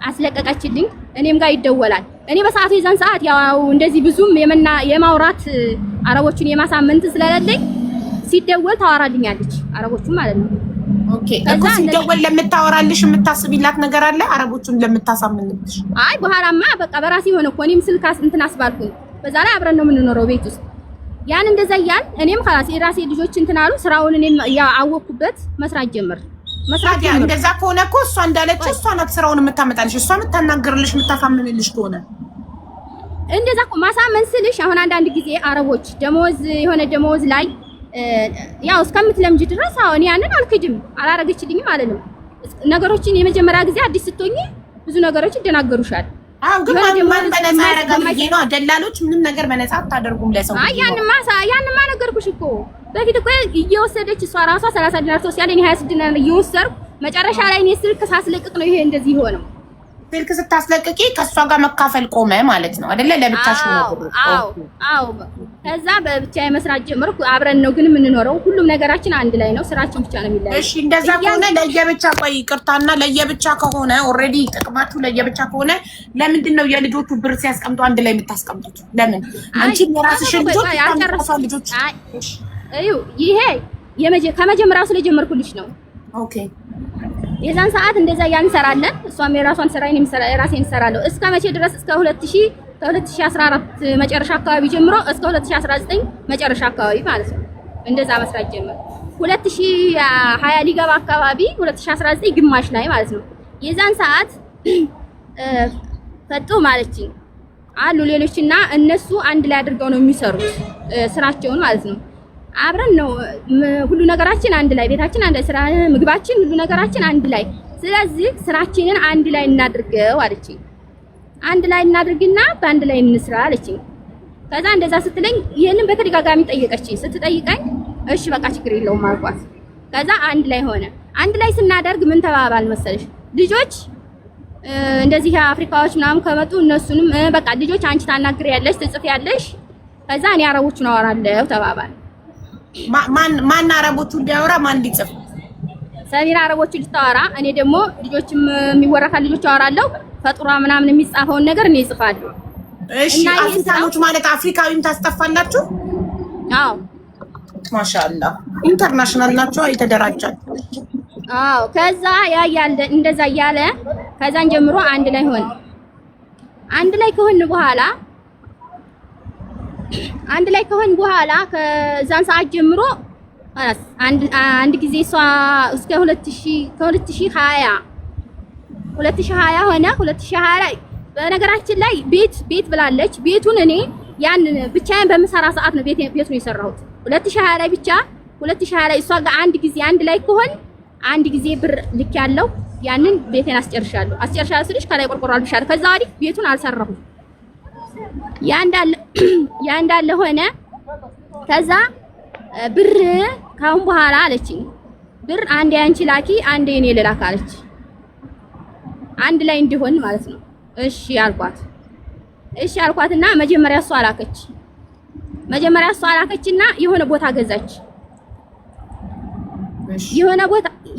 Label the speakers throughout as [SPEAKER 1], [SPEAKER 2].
[SPEAKER 1] አስለቀቀችልኝ። እኔም ጋር ይደወላል። እኔ በሰዓቱ የዛን ሰዓት ያው እንደዚህ ብዙም የማውራት አረቦቹን የማሳመንት ስለሌለኝ ሲደወል ታወራልኛለች አረቦቹ ማለት ነው።
[SPEAKER 2] ኦኬ እኮ ሲደወል ለምታወራልሽ የምታስቢላት ነገር አለ አረቦቹን ለምታሳምንልሽ?
[SPEAKER 1] አይ በኋላማ በቃ በራሴ ሆነ እኮ እኔም ስልካስ እንትን አስባልኩኝ። በዛ ላይ አብረን ነው የምንኖረው ቤት ውስጥ ያን እንደዛ ያን እኔም خلاص የራሴ ልጆች እንትን አሉ ስራውን እኔም ያወኩበት መስራት ጀመር።
[SPEAKER 2] እንደዛ ከሆነ እኮ እሷ እንዳለች እሷ ናት ስራውን የምታመጣልሽ እሷ የምታናገርልሽ የምታሳምንልሽ ከሆነ
[SPEAKER 1] እንደዛ እኮ ማሳመን ስልሽ አሁን አንዳንድ ጊዜ አረቦች ደሞዝ የሆነ ደሞዝ ላይ ያው እስከምትለምጂ ድረስ አሁን ያንን አልክድም አላረገችልኝም ማለት ነው። ነገሮችን የመጀመሪያ ጊዜ አዲስ ስትሆኚ ብዙ ነገሮች ይደናገሩሻል።
[SPEAKER 2] አው ግን ማን በነፃ ያረጋል ነው ደላሎች ምንም ነገር በነፃ አታደርጉም ለሰው።
[SPEAKER 1] አይ ያንማ ነገርኩሽ እኮ በፊት እኮ እየወሰደች እሷ ራሷ 30 ዲናር ተወስያለኝ 26 ዲናር እየወሰድኩ መጨረሻ ላይ እኔ ስልክ ሳስለቅቅ ነው ይሄ እንደዚህ ሆነው።
[SPEAKER 2] ስልክ ስታስለቅቂ ከሷ ጋር መካፈል ቆመ ማለት ነው አይደለ? ለብቻሽ ነው።
[SPEAKER 1] አዎ ከዛ በብቻዬ መስራት ጀመርኩ። አብረን ነው ግን የምንኖረው። ሁሉም ነገራችን አንድ ላይ ነው። ስራችን ብቻ ነው የሚለያየው።
[SPEAKER 2] እሺ እንደዛ ከሆነ ለየብቻ ቆይ ይቅርታና ለየብቻ ከሆነ ኦሬዲ ጥቅማችሁ ለየብቻ ከሆነ ለምንድን ነው የልጆቹ ብር ሲያስቀምጡ አንድ ላይ የምታስቀምጡት? ለምን አንቺ የራስሽን ልጆች ይሄ ከመጀመሪያው ስለጀመርኩልሽ ነው። ኦኬ
[SPEAKER 1] የዛን ሰዓት እንደዛ ያንሰራለን። እሷም የራሷን ስራ እኔም የራሴን እሰራለሁ። እስከ መቼ ድረስ? እስከ 2014 መጨረሻ አካባቢ ጀምሮ እስከ 2019 መጨረሻ አካባቢ ማለት ነው። እንደዛ መስራት ጀመር። 2020 ሊገባ አካባቢ 2019 ግማሽ ላይ ማለት ነው። የዛን ሰዓት ፈጡ ማለችኝ አሉ ሌሎችና እነሱ አንድ ላይ አድርገው ነው የሚሰሩት ስራቸውን ማለት ነው። አብረን ነው ሁሉ ነገራችን አንድ ላይ ቤታችን አንድ ላይ ስራ ምግባችን ሁሉ ነገራችን አንድ ላይ። ስለዚህ ስራችንን አንድ ላይ እናድርገው አለችኝ። አንድ ላይ እናድርግና በአንድ ላይ እንስራ አለችኝ። ከዛ እንደዛ ስትለኝ ይሄንን በተደጋጋሚ ጠየቀችኝ። ስትጠይቀኝ እሺ በቃ ችግር የለውም አልኳት። ከዛ አንድ ላይ ሆነ። አንድ ላይ ስናደርግ ምን ተባባል መሰለሽ? ልጆች እንደዚህ አፍሪካዎች ምናምን ከመጡ እነሱንም በቃ ልጆች አንቺ ታናግሪያለሽ ትጽፊያለሽ፣ ከዛ እኔ አረቦቹን አወራለሁ ተባባል።
[SPEAKER 2] ማን አረቦቹ እንዲያወራ ማን እንዲጽፍ?
[SPEAKER 1] ሰሚራ አረቦቹ ልታወራ፣ እኔ ደግሞ ልጆችም የሚወራካ ልጆች አወራለሁ። ፈጥሯ ምናምን የሚጻፈውን ነገር እኔ እጽፋለሁ።
[SPEAKER 2] እሺ አፍሪካኖች ማለት አፍሪካዊም ታስጠፋላችሁ?
[SPEAKER 1] አዎ
[SPEAKER 2] ማሻአላህ ኢንተርናሽናል ናቸው የተደራጃችሁ።
[SPEAKER 1] አዎ ከዛ ያያለ እንደዛ ያለ ከዛን ጀምሮ አንድ ላይ ሆነ። አንድ ላይ ከሆነ በኋላ ከዛን ሰዓት ጀምሮ አንድ ጊዜ እሷ እስከ 2020 ሆነ። 2020 ላይ በነገራችን ላይ ቤት ብላለች። ቤቱን እኔ ያን ብቻዬን በምሰራ ሰዓት ነው ቤቱን የሰራሁት። 2020 ላይ ብቻ 2020 ላይ እሷ ጋር አንድ ጊዜ አንድ ላይ ከሆነ አንድ ጊዜ ብር ልክ ያለው ያንን ቤቴን አስጨርሻለሁ ስልሽ ከላይ ቆርቆሮ አልብሻለሁ። ከዛ ወዲህ ቤቱን አልሰራሁም። ያ እንዳለ ሆነ። ከዛ ብር ካሁን በኋላ አለችኝ ብር አንዴ አንቺ ላኪ አንዴ እኔ ልላክ አለች። አንድ ላይ እንዲሆን ማለት ነው። እሺ አልኳትና መጀመሪያ እሷ አላከችና የሆነ ቦታ ገዛች።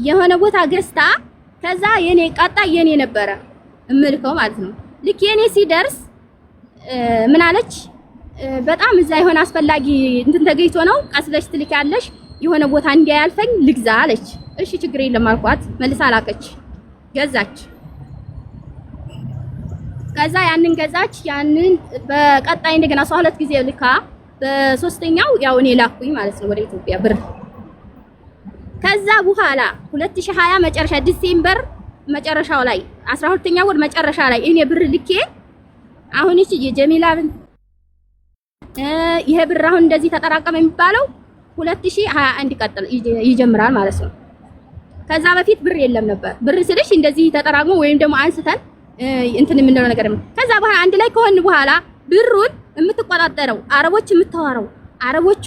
[SPEAKER 1] የሆነ ቦታ ገዝታ ከዛ የኔ የኔ ነበረ እምልከው ማለት ነው። ልክ የኔ ሲደርስ ምን አለች? በጣም እዛ የሆነ አስፈላጊ እንትን ተገይቶ ነው ቀስ ብለሽ ትልኪያለሽ የሆነ ቦታ እንዲያልፈኝ ልግዛ አለች። እሺ ችግር የለም አልኳት። መልሳ አላከች፣ ገዛች። ከዛ ያንን ገዛች። ያንን በቀጣይ እንደገና 12 ጊዜ ልካ በሶስተኛው ያው እኔ ላኩኝ ማለት ነው ወደ ኢትዮጵያ ብር። ከዛ በኋላ 2020 መጨረሻ ዲሴምበር መጨረሻው ላይ 12ኛ ወር መጨረሻ ላይ እኔ ብር ልኬ አሁን እቺ የጀሚላ ይሄ ብር አሁን እንደዚህ ተጠራቀመ የሚባለው 2021 ይጀምራል ማለት ነው። ከዛ በፊት ብር የለም ነበር። ብር ስልሽ እንደዚህ ተጠራቅሞ ወይም ደግሞ አንስተን እንትን የምንለው ነገር ነው። ከዛ በኋላ አንድ ላይ ከሆነ በኋላ ብሩን የምትቆጣጠረው አረቦች የምታወራው አረቦቹ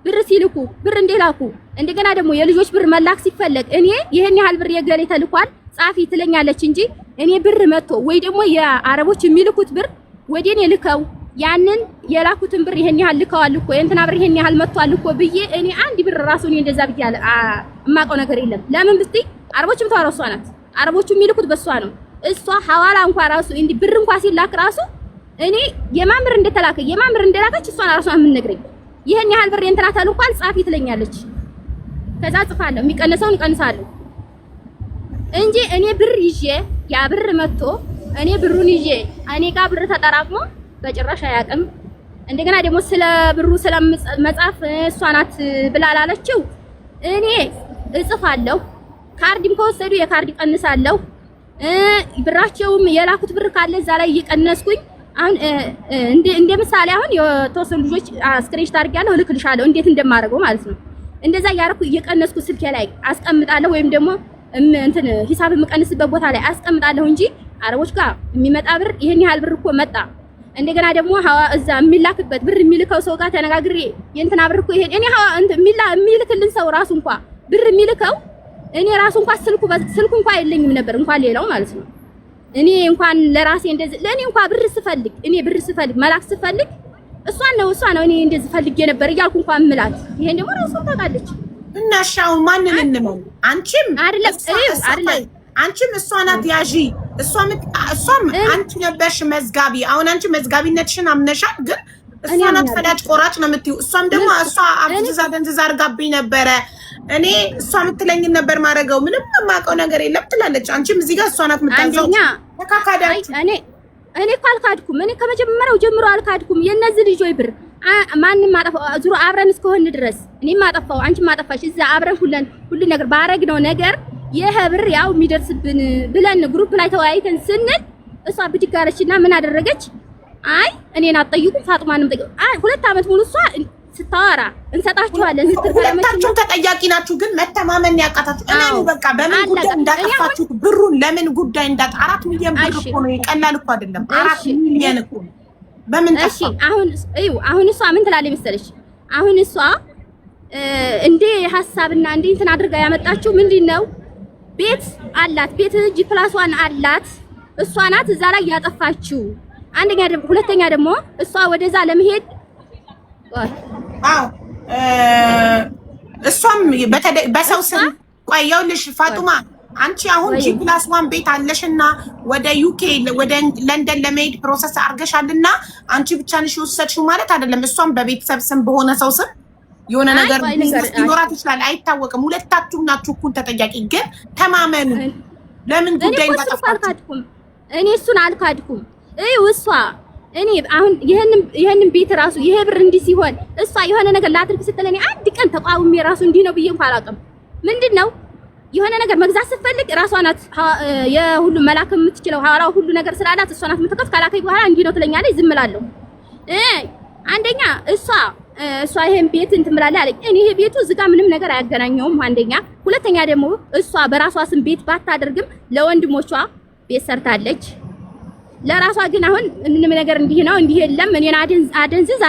[SPEAKER 1] ብር ሲልኩ ብር እንደላኩ እንደገና ደግሞ የልጆች ብር መላክ ሲፈለግ እኔ ይሄን ያህል ብር የገሌ ተልኳል ጻፊ ትለኛለች እንጂ እኔ ብር መጥቶ ወይ ደግሞ የአረቦች የሚልኩት ብር ወዴኔ ልከው ያንን የላኩትን ብር ይሄን ያህል ልከዋል እኮ እንትና ብር ይሄን ያህል መጥቷል እኮ ብዬ እኔ አንድ ብር ራሱ እኔ እንደዛ ብያለሁ የማውቀው ነገር የለም። ለምን ብትይ አረቦችም ተዋረው እሷ ናት። አረቦቹ የሚልኩት በሷ ነው። እሷ ሐዋላ እንኳን ራሱ እንዲ ብር እንኳን ሲላክ ራሱ እኔ የማምር እንደተላከ የማምር እንደላከች እሷን ራሷ የምትነግረኝ ይሄን ያህል ብር እንትና ተልኳል ጻፊ ትለኛለች። ከዛ ጽፋለሁ የሚቀነሰውን እቀንሳለሁ እንጂ እኔ ብር ይዤ ያ ብር መጥቶ እኔ ብሩን ይዤ እኔ ጋር ብር ተጠራቅሞ በጭራሽ አያውቅም። እንደገና ደግሞ ስለ ብሩ ስለ መጻፍ እሷ ናት ብላላለችው እኔ እጽፋለሁ። ካርድም ከወሰዱ የካርድ እቀንሳለሁ። ብራቸውም የላኩት ብር ካለ እዛ ላይ እየቀነስኩኝ አሁን እንደ ምሳሌ አሁን የተወሰኑ ልጆች ስክሪንሾት አድርጌያለሁ እልክልሻለሁ እንዴት እንደማደርገው ማለት ነው። እንደዛ እያደረኩ እየቀነስኩ ስልኬ ላይ አስቀምጣለሁ ወይም ደግሞ እንትን ሂሳብ የምቀንስበት ቦታ ላይ አስቀምጣለሁ እንጂ አረቦች ጋር የሚመጣ ብር ይሄን ያህል ብር እኮ መጣ እንደገና ደግሞ እዛ የሚላክበት ብር የሚልከው ሰው ጋር ተነጋግሬ የእንትና ብር እኮ ይሄን እኔ የሚልክልን ሰው ራሱ እንኳን ብር የሚልከው እኔ ራሱ እንኳን ስልኩ እንኳን የለኝም ነበር እንኳን ሌላው ማለት ነው። እኔ እንኳን ለራሴ እንደዚህ ለኔ እንኳን ብር ስፈልግ እኔ ብር ስፈልግ መላክ ስፈልግ እሷ ነው እኔ እንደዚህ ፈልጌ ነበር እያልኩ እንኳን ምላት ይሄን ደግሞ ራሱ ታውቃለች።
[SPEAKER 2] እና ሻው ማንን እንመን? አንቺም አንቺም እሷ ናት ያዢ እሷም አንቺ ነበርሽ መዝጋቢ። አሁን አንቺ መዝጋቢነትሽን አምነሻል፣ ግን እሷ ናት ፈላጭ ቆራጭ ነው የምትይው። እሷም ደግሞ እሷ አብዝዛ ደንዝዛ አርጋብኝ ነበረ እኔ እሷ የምትለኝን ነበር ማድረገው ምንም የማውቀው ነገር የለም ትላለች። አንቺም እዚህ ጋር እሷ ናት የምታዘው። ተካካዳችሁ።
[SPEAKER 1] እኔ እኮ አልካድኩም። እኔ ከመጀመሪያው ጀምሮ አልካድኩም። የነዚህ ልጆች ብር ማንንም ማጠፋው ዙሮ አብረን እስከሆን ድረስ እኔም ማጠፋው አንቺም ማጠፋሽ እዛ አብረን ሁሉ ነገር ባረግነው ነገር ይሄ ብር ያው የሚደርስብን ብለን ግሩፕ ላይ ተወያይተን ስንል እሷ ብድግ አለችና ምን አደረገች? አይ እኔን አትጠይቁም ፋጡማንም ጠይቁ። 2 አመት ሙሉ እሷ ስታወራ እንሰጣችኋለን
[SPEAKER 2] ሁለታችሁም ተጠያቂ ናችሁ። ግን መተማመን ያቃታችሁ እኔ በቃ በምን ጉዳይ እንዳጠፋችሁ ብሩን ለምን ጉዳይ 4 ሚሊዮን ብር እኮ ነው ቀላል እኮ አይደለም 4 ሚሊዮን እኮ በምን ጠፋ?
[SPEAKER 1] እሺ አሁን እሷ ምን ትላለች መሰለሽ? አሁን እሷ እንደ ሐሳብና እንደ እንትን አድርጋ ያመጣችው ምንድነው ቤት አላት ቤት G+1 አላት እሷ ናት እዛ ላይ ያጠፋችው። አንደኛ ደግሞ ሁለተኛ ደግሞ እሷ ወደዛ ለመሄድ
[SPEAKER 2] እሷም በሰው ስም ቆየውልሽ ፋጡማ አንቺ አሁን G+1 ቤት አለሽና ወደ ዩኬ ወደ ለንደን ለመሄድ ፕሮሰስ አርገሻልና አንቺ ብቻ ነሽ ወሰድሽው ማለት አይደለም። እሷም በቤተሰብ ስም በሆነ ሰው ስም የሆነ ነገር ሊኖራት ይችላል አይታወቅም። ሁለታችሁም ናችሁ እኩል ተጠያቂ። ግን ተማመኑ። ለምን ጉዳይ እንዳጠፋችሁ
[SPEAKER 1] እኔ እሱን አልካድኩም። እሷ እኔ አሁን ይሄንን ቤት ራሱ ይሄ ብር እንዲህ ሲሆን እሷ የሆነ ነገር ላድርግ ስትለኝ አንድ ቀን ተቋውሜ ራሱ እንዲህ ነው ብዬ እንኳን አላውቅም። ምንድነው የሆነ ነገር መግዛት ስትፈልግ ራሷ ናት የሁሉ መላክ የምትችለው ሐዋላው ሁሉ ነገር ስላላት እሷ ናት የምትከፍ ካላከይ በኋላ እንዲህ ነው ትለኛለች። ዝም እላለሁ። አንደኛ እሷ ይሄን ቤት እንትን ብላለች አለኝ። እኔ ይሄ ቤቱ እዚህ ጋር ምንም ነገር አያገናኘውም አንደኛ። ሁለተኛ ደግሞ እሷ በራሷ ስም ቤት ባታደርግም ለወንድሞቿ ቤት ሰርታለች። ለራሷ ግን አሁን ምንም ነገር እንዲህ ነው እንዲህ የለም እኔን አደንግዝ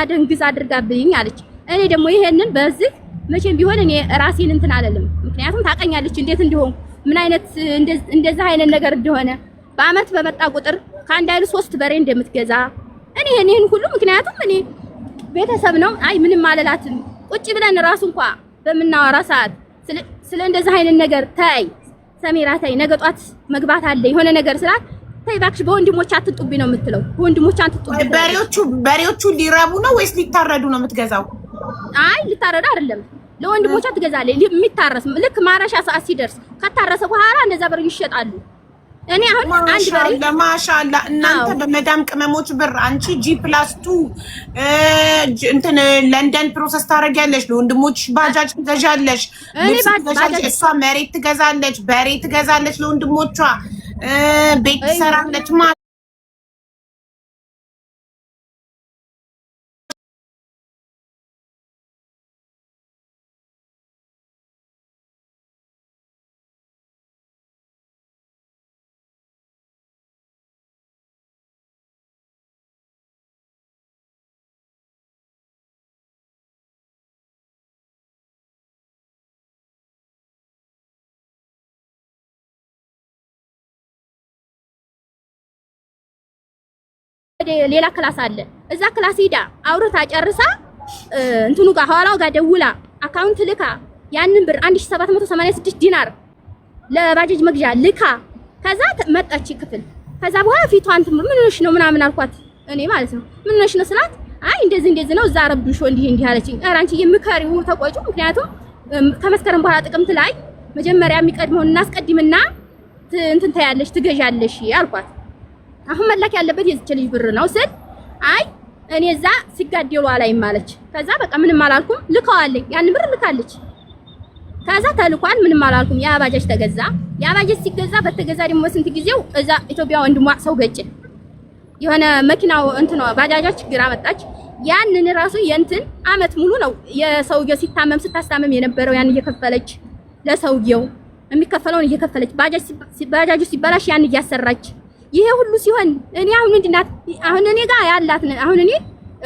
[SPEAKER 1] አድርጋብኝ አለች። እኔ ደግሞ ይሄንን በዚህ መቼም ቢሆን እኔ ራሴን እንትን አለልም። ምክንያቱም ታውቀኛለች እንዴት እንደሆነ ምን አይነት እንደዛ አይነት ነገር እንደሆነ በአመት በመጣ ቁጥር ከአንድ አይሉ 3 በሬ እንደምትገዛ እኔ ይሄን ሁሉ ምክንያቱም እኔ ቤተሰብ ነው። አይ ምንም አለላትም። ቁጭ ብለን ራሱ እንኳን በመናወራ ሰዓት ስለ እንደዛ አይነት ነገር ታይ ሰሚራ ታይ ነገ ጧት መግባት አለ የሆነ ነገር ስላት ታይ እባክሽ በወንድሞች አትጡብኝ ነው የምትለው። በወንድሞች አትጡብኝ።
[SPEAKER 2] በሬዎቹ ሊራቡ ነው ወይስ ሊታረዱ ነው የምትገዛው?
[SPEAKER 1] አይ ሊታረዱ አይደለም ለወንድሞቿ ትገዛለች። የሚታረስ ልክ ማረሻ ሰዓት ሲደርስ ከታረሰ በኋላ እንደዛ ብር ይሸጣሉ። እኔ አሁን አንድ በሬ
[SPEAKER 2] ማሻአላ እናንተ በመዳም ቅመሞች ብር አንቺ G+2 እንትን ለንደን ፕሮሰስ ታረጋለሽ፣ ለወንድሞች ባጃጅ ትገዣለሽ፣ እሷ መሬት ትገዛለች፣ በሬ ትገዛለች፣ ለወንድሞቿ ቤት ትሰራለች።
[SPEAKER 1] ሌላ ክላስ አለ። እዛ ክላስ ሄዳ አውርታ ጨርሳ እንትኑ ጋር ሐዋላው ጋር ደውላ አካውንት ልካ ያንን ብር 1786 ዲናር ለባጃጅ መግዣ ልካ ከዛ መጣች ክፍል። ከዛ በኋላ ፊቷን ምን ሆነሽ ነው ምናምን አልኳት እኔ ማለት ነው። ምን ሆነሽ ነው ስላት አይ እንደዚህ ነው እዛ ረብሾ እንዲህ አለችኝ። ኧረ አንቺ የምከሪው ተቆጩ። ምክንያቱም ከመስከረም በኋላ ጥቅምት ላይ መጀመሪያ የሚቀድመውን እናስቀድምና እንትን ታያለሽ ትገዣለሽ አልኳት። አሁን መላክ ያለበት የዚች ልጅ ብር ነው ስል አይ እኔ እዛ ሲጋደሉ አላይም አለች። ከዛ በቃ ምንም አላልኩም። ልከዋለኝ ያን ብር ልካለች። ከዛ ተልኳል ምንም አላልኩም። ያ ባጃጅ ተገዛ። ያ ባጃጅ ሲገዛ በተገዛ ደግሞ ስንት ጊዜው እዛ ኢትዮጵያ ወንድሟ ሰው ገጭ የሆነ መኪናው እንትኗ ባጃጃ ችግር አመጣች። ያንን ራሱ የእንትን አመት ሙሉ ነው የሰውየው ሲታመም ስታስታመም የነበረው ያን እየከፈለች ለሰውየው የሚከፈለውን እየከፈለች ባጃጁ ሲበላሽ ያን እያሰራች ይሄ ሁሉ ሲሆን እኔ አሁን ምንድናት አሁን እኔ ጋር ያላት አሁን እኔ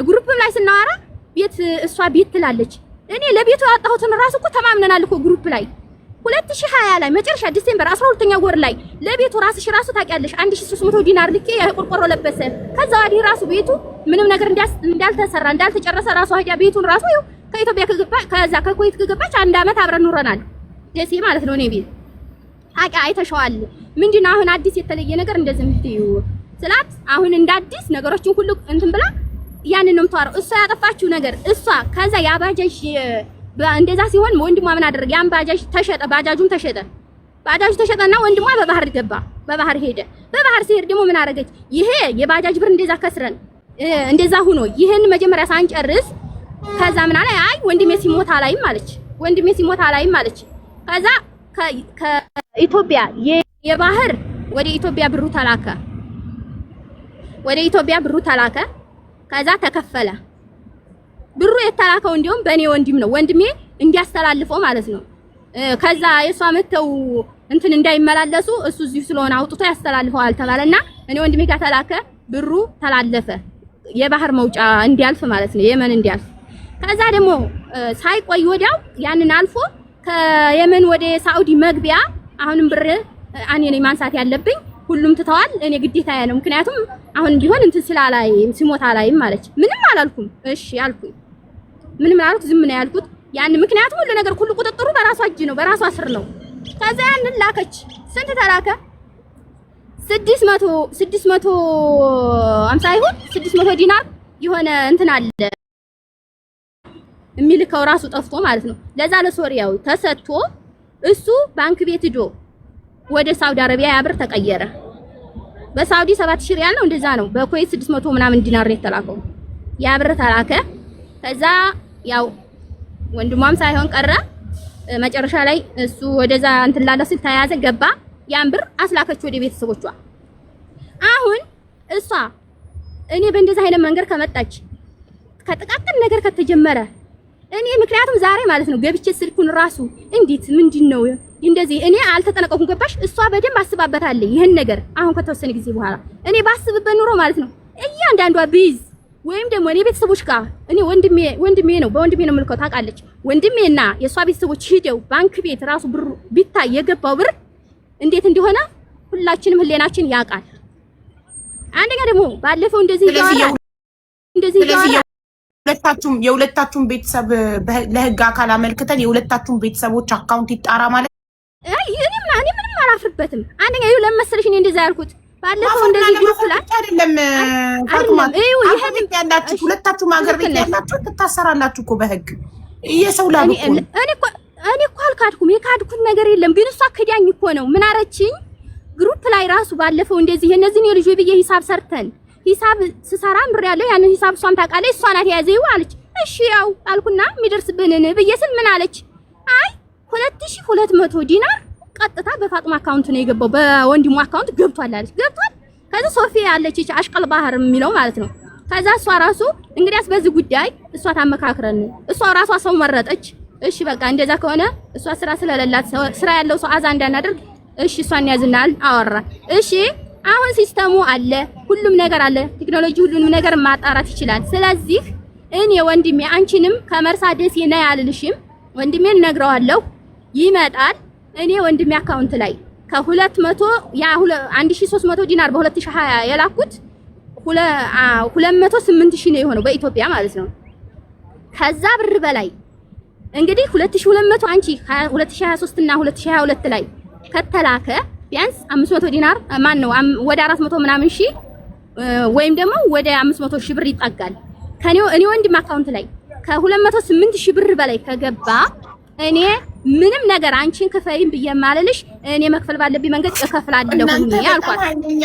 [SPEAKER 1] ግሩፕም ላይ ስናወራ ቤት እሷ ቤት ትላለች። እኔ ለቤቱ ያወጣሁትን ራሱ እኮ ተማምነናል እኮ ግሩፕ ላይ 2020 ላይ መጨረሻ ዲሴምበር 12ኛ ወር ላይ ለቤቱ ራስሽ ራሱ ታውቂያለሽ 1300 ዲናር ልኬ የቆርቆሮ ለበሰ። ከዛ ወዲህ ራሱ ቤቱ ምንም ነገር እንዳልተሰራ እንዳልተጨረሰ ራሱ ሀዲያ ቤቱን ራሱ ይኸው ከኢትዮጵያ ከገባ ከዛ ከኩዌት ከገባች 1 አመት አብረን ኑረናል። ደሴ ማለት ነው። እኔ ቤት አቃ አይተሽዋል። ምንድነው አሁን አዲስ የተለየ ነገር እንደዚህ ምትዩ ስላት አሁን እንደ አዲስ ነገሮችን ሁሉ እንትን ብላ ያንን ነው የምታወራው። እሷ ያጠፋችው ነገር እሷ ከዛ ያባጃጅ እንደዛ ሲሆን ወንድሟ ምን አደረገ? ያን ባጃጅ ተሸጠ። ባጃጁም ተሸጠ። ባጃጁ ተሸጠና ወንድሟ በባህር ገባ። በባህር ሄደ። በባህር ሲሄድ ደግሞ ምን አደረገች? ይሄ የባጃጅ ብር እንደዛ ከስረን እንደዛ ሆኖ ይሄን መጀመሪያ ሳንጨርስ ከዛ ምን አለ? አይ ወንድሜ ሲሞት አላይም አለች። ወንድሜ ሲሞት አላይም አለች። ከዛ ከኢትዮጵያ የባህር ወደ ኢትዮጵያ ብሩ ተላከ። ወደ ኢትዮጵያ ብሩ ተላከ። ከዛ ተከፈለ። ብሩ የተላከው እንዲሁም በእኔ ወንድም ነው። ወንድሜ እንዲያስተላልፈው ማለት ነው። ከዛ የሷ መተው እንትን እንዳይመላለሱ እሱ እዚሁ ስለሆነ አውጥቶ ያስተላልፈዋል ተባለና እኔ ወንድሜ ጋር ተላከ። ብሩ ተላለፈ። የባህር መውጫ እንዲያልፍ ማለት ነው። የመን እንዲያልፍ። ከዛ ደግሞ ሳይቆይ ወዲያው ያንን አልፎ ከየመን ወደ ሳዑዲ መግቢያ አሁንም ብር እኔ ነኝ ማንሳት ያለብኝ። ሁሉም ትተዋል። እኔ ግዴታ ነው። ምክንያቱም አሁን ቢሆን እንትን ስላላይ ሲሞታ ላይም ማለች። ምንም አላልኩም። እሺ አልኩኝ። ምንም አላልኩ። ዝም ነው ያልኩት። ያን ምክንያቱም ሁሉ ነገር ሁሉ ቁጥጥሩ በራሷ እጅ ነው፣ በራሷ ስር ነው። ከዛ ያንን ላከች። ስንት ተላከ? 650 ይሁን 600 ዲናር የሆነ እንትን አለ የሚልከው ራሱ ጠፍቶ ማለት ነው። ለዛ ለሶሪያው ተሰጥቶ እሱ ባንክ ቤት ሄዶ ወደ ሳውዲ አረቢያ ያብር ተቀየረ። በሳውዲ 7000 ሪያል ነው እንደዛ ነው። በኩዌት 600 ምናምን ዲናር ነው የተላከው። ያብር ተላከ። ከዛ ያው ወንድሟም ሳይሆን ቀረ። መጨረሻ ላይ እሱ ወደዛ እንትን ላለ ሲል ተያዘ ገባ። ያን ብር አስላከች ወደ ቤተሰቦቿ። አሁን እሷ እኔ በእንደዛ አይነት መንገድ ከመጣች ከጥቃቅን ነገር ከተጀመረ እኔ ምክንያቱም ዛሬ ማለት ነው ገብቼ ስልኩን ራሱ እንዴት ምንድነው እንደዚህ እኔ አልተጠነቀኩም። ገባሽ? እሷ በደንብ አስባበታለች ይሄን ነገር። አሁን ከተወሰነ ጊዜ በኋላ እኔ ባስብበት ኑሮ ማለት ነው እያንዳንዷ ቢዝ ወይም ደግሞ እኔ ቤተሰቦች ጋር እኔ ወንድሜ ነው በወንድሜ ነው የምልከው ታውቃለች። ወንድሜና የሷ ቤተሰቦች ሂደው ባንክ ቤት ራሱ ብሩ ቢታይ የገባው ብር እንዴት እንደሆነ ሁላችንም ህሌናችን ያውቃል። አንደኛ ደግሞ ባለፈው እንደዚህ
[SPEAKER 2] የሁለታችሁም ቤተሰብ ለህግ አካል አመልክተን የሁለታችሁም ቤተሰቦች አካውንት ይጣራ ማለት
[SPEAKER 1] እኔ ምንም አላፍርበትም። አንደኛ ይኸው ለመሰለሽ እኔ እንደዛ ያልኩት ባለፈው እንደዚህ ግሩፕ ላይ
[SPEAKER 2] አይደለም ፋጡማ ይሄን ያላችሁ ሁለታችሁም ሀገር ቤት ያላችሁ ትታሰራላችሁ እኮ በህግ እየሰው ላሉ
[SPEAKER 1] እኔ እኮ አልካድኩም። የካድኩት ነገር የለም። ግን እሷ ከዳኝ እኮ ነው። ምን አረችኝ? ግሩፕ ላይ ራሱ ባለፈው እንደዚህ የነዚህን የልጅ ብዬ ሂሳብ ሰርተን ሂሳብ ስሰራ ምር ያለው ያንን ሂሳብ እሷም ታውቃለች። እሷ ናት የያዘው አለች። እሺ ያው አልኩና የሚደርስብንን ብዬ ስል ምን አለች? አይ 2200 ዲናር ቀጥታ በፋጡማ አካውንት ነው የገባው፣ በወንድሙ አካውንት ገብቷል አለች። ገብቷል። ከዛ ሶፊያ አለች አሽቀል ባህር የሚለው ማለት ነው። ከዛ እሷ ራሱ እንግዲያስ በዚህ ጉዳይ እሷ ታመካክረን እሷ ራሷ ሰው መረጠች። እሺ በቃ እንደዛ ከሆነ እሷ ስራ ስለሌላት ስራ ያለው ሰው አዛ እንዳናደርግ እሺ እሷን ያዝናል አወራን። እሺ አሁን ሲስተሙ አለ፣ ሁሉም ነገር አለ። ቴክኖሎጂ ሁሉንም ነገር ማጣራት ይችላል። ስለዚህ እኔ ወንድሜ አንቺንም ከመርሳ ደሴ ነይ አልልሽም። ወንድሜን ነግረዋለሁ ይመጣል። እኔ ወንድሜ አካውንት ላይ ከ200 ያ 1300 ዲናር በ2020 የላኩት 208,000 ነው የሆነው በኢትዮጵያ ማለት ነው። ከዛ ብር በላይ እንግዲህ 2200 አንቺ 2023 እና 2022 ላይ ከተላከ ቢያንስ 500 ዲናር ማን ነው ወደ 400 ምናምን ሺህ ወይም ደግሞ ወደ 500 ሺህ ብር ይጣጋል። እኔ ወንድም አካውንት ላይ ከ208 ሺህ ብር በላይ ከገባ እኔ ምንም ነገር አንቺን ክፈይም ብየማለልሽ እኔ መክፈል ባለብኝ መንገድ እከፍላለሁ ያልኳት።
[SPEAKER 2] ኃይለኛ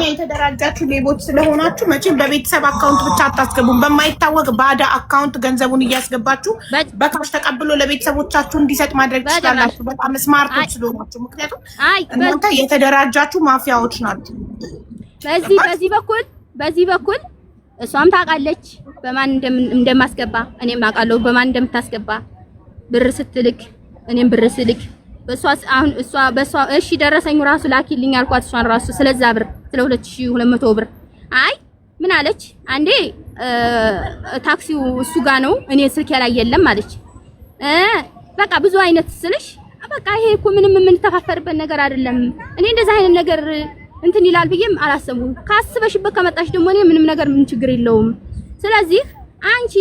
[SPEAKER 2] የተደራጃችሁ ሌቦች ስለሆናችሁ መቼም በቤተሰብ አካውንት ብቻ አታስገቡም። በማይታወቅ ባዳ አካውንት ገንዘቡን እያስገባችሁ በካሽ ተቀብሎ ለቤተሰቦቻችሁ እንዲሰጥ ማድረግ ትችላላችሁ። በጣም ስማርቶች ስለሆናችሁ። ምክንያቱም እናንተ የተደራጃችሁ ማፊያዎች ናችሁ።
[SPEAKER 1] በዚህ በኩል እሷም ታውቃለች በማን እንደማስገባ፣ እኔም አውቃለሁ በማን እንደምታስገባ። ብር ስትልክ እኔም ብር ስልክ በሷ እሺ ደረሰኙ ራሱ ላኪልኝ አልኳት። እሷን ራሱ ስለዛ ብር ስለ 2200 ብር አይ ምን አለች አንዴ ታክሲው እሱ ጋር ነው እኔ ስልክ ላይ የለም አለች። በቃ ብዙ አይነት ስልሽ በቃ ይሄ እኮ ምንም የምንተፋፈርበት ነገር አይደለም። እኔ እንደዛ አይነት ነገር እንትን ይላል ብዬም አላሰብኩም። ካስበሽበት ከመጣሽ ደግሞ እኔ ምንም ነገር ምን ችግር የለውም። ስለዚህ አንቺ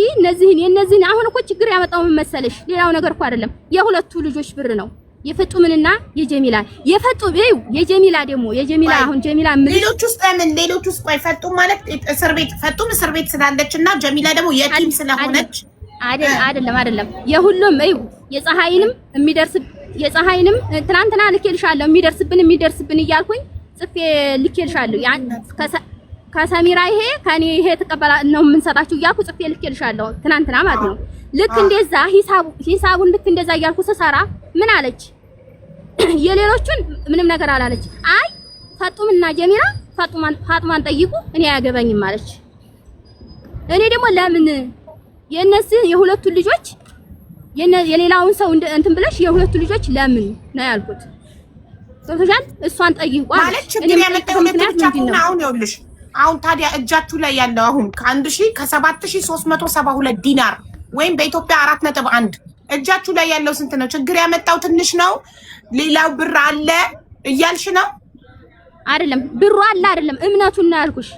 [SPEAKER 1] የነዚህን አሁን እኮ ችግር ያመጣው ምን መሰለሽ? ሌላው ነገር እኮ አይደለም የሁለቱ ልጆች ብር ነው የፈጡምንና የጀሚላ የጀሚላ ደግሞ የጀሚላ አሁን ጀሚላ ምን
[SPEAKER 2] ሌሎች ውስጥ ቆይ ፈጡም ማለት ፈጡም እስር ቤት ስላለችና ጀሚላ ደግሞ የቲም ስለሆነች
[SPEAKER 1] አይደለም የሁሉም የፀሐይንም ትናንትና ልኬልሻለሁ የሚደርስብን እያልኩኝ ጽፌ ልኬልሻለሁ ከሰሚራ ከኔ ተቀበላ ነው የምንሰጣችሁ እያልኩ ጽፌ ልኬልሻለሁ ትናንትና ማለት ነው። ልክ እንደዛ ሂሳቡን ልክ እንደዛ እያልኩ ስሰራ ምን አለች? የሌሎቹን ምንም ነገር አላለች። አይ ፈጡምና ጀሚላ ፋጡማን ጠይቁ እኔ አያገባኝም አለች። እኔ ደግሞ ለምን የነዚህ የሁለቱ ልጆች የሌላውን ሰው እንትን ብለሽ የሁለቱ ልጆች ለምን ነው ያልኩት። ሶሻል እሷን ጠይቁ
[SPEAKER 2] ማለት ችግር ያመጣው አሁን ይኸውልሽ አሁን ታዲያ እጃችሁ ላይ ያለው አሁን ከ7372 ዲናር ወይም በኢትዮጵያ 4.1 እጃችሁ ላይ ያለው ስንት ነው? ችግር ያመጣው ትንሽ ነው፣ ሌላው ብር አለ እያልሽ ነው?
[SPEAKER 1] አይደለም ብሩ አለ አይደለም እምነቱን ነው ያልኩሽ።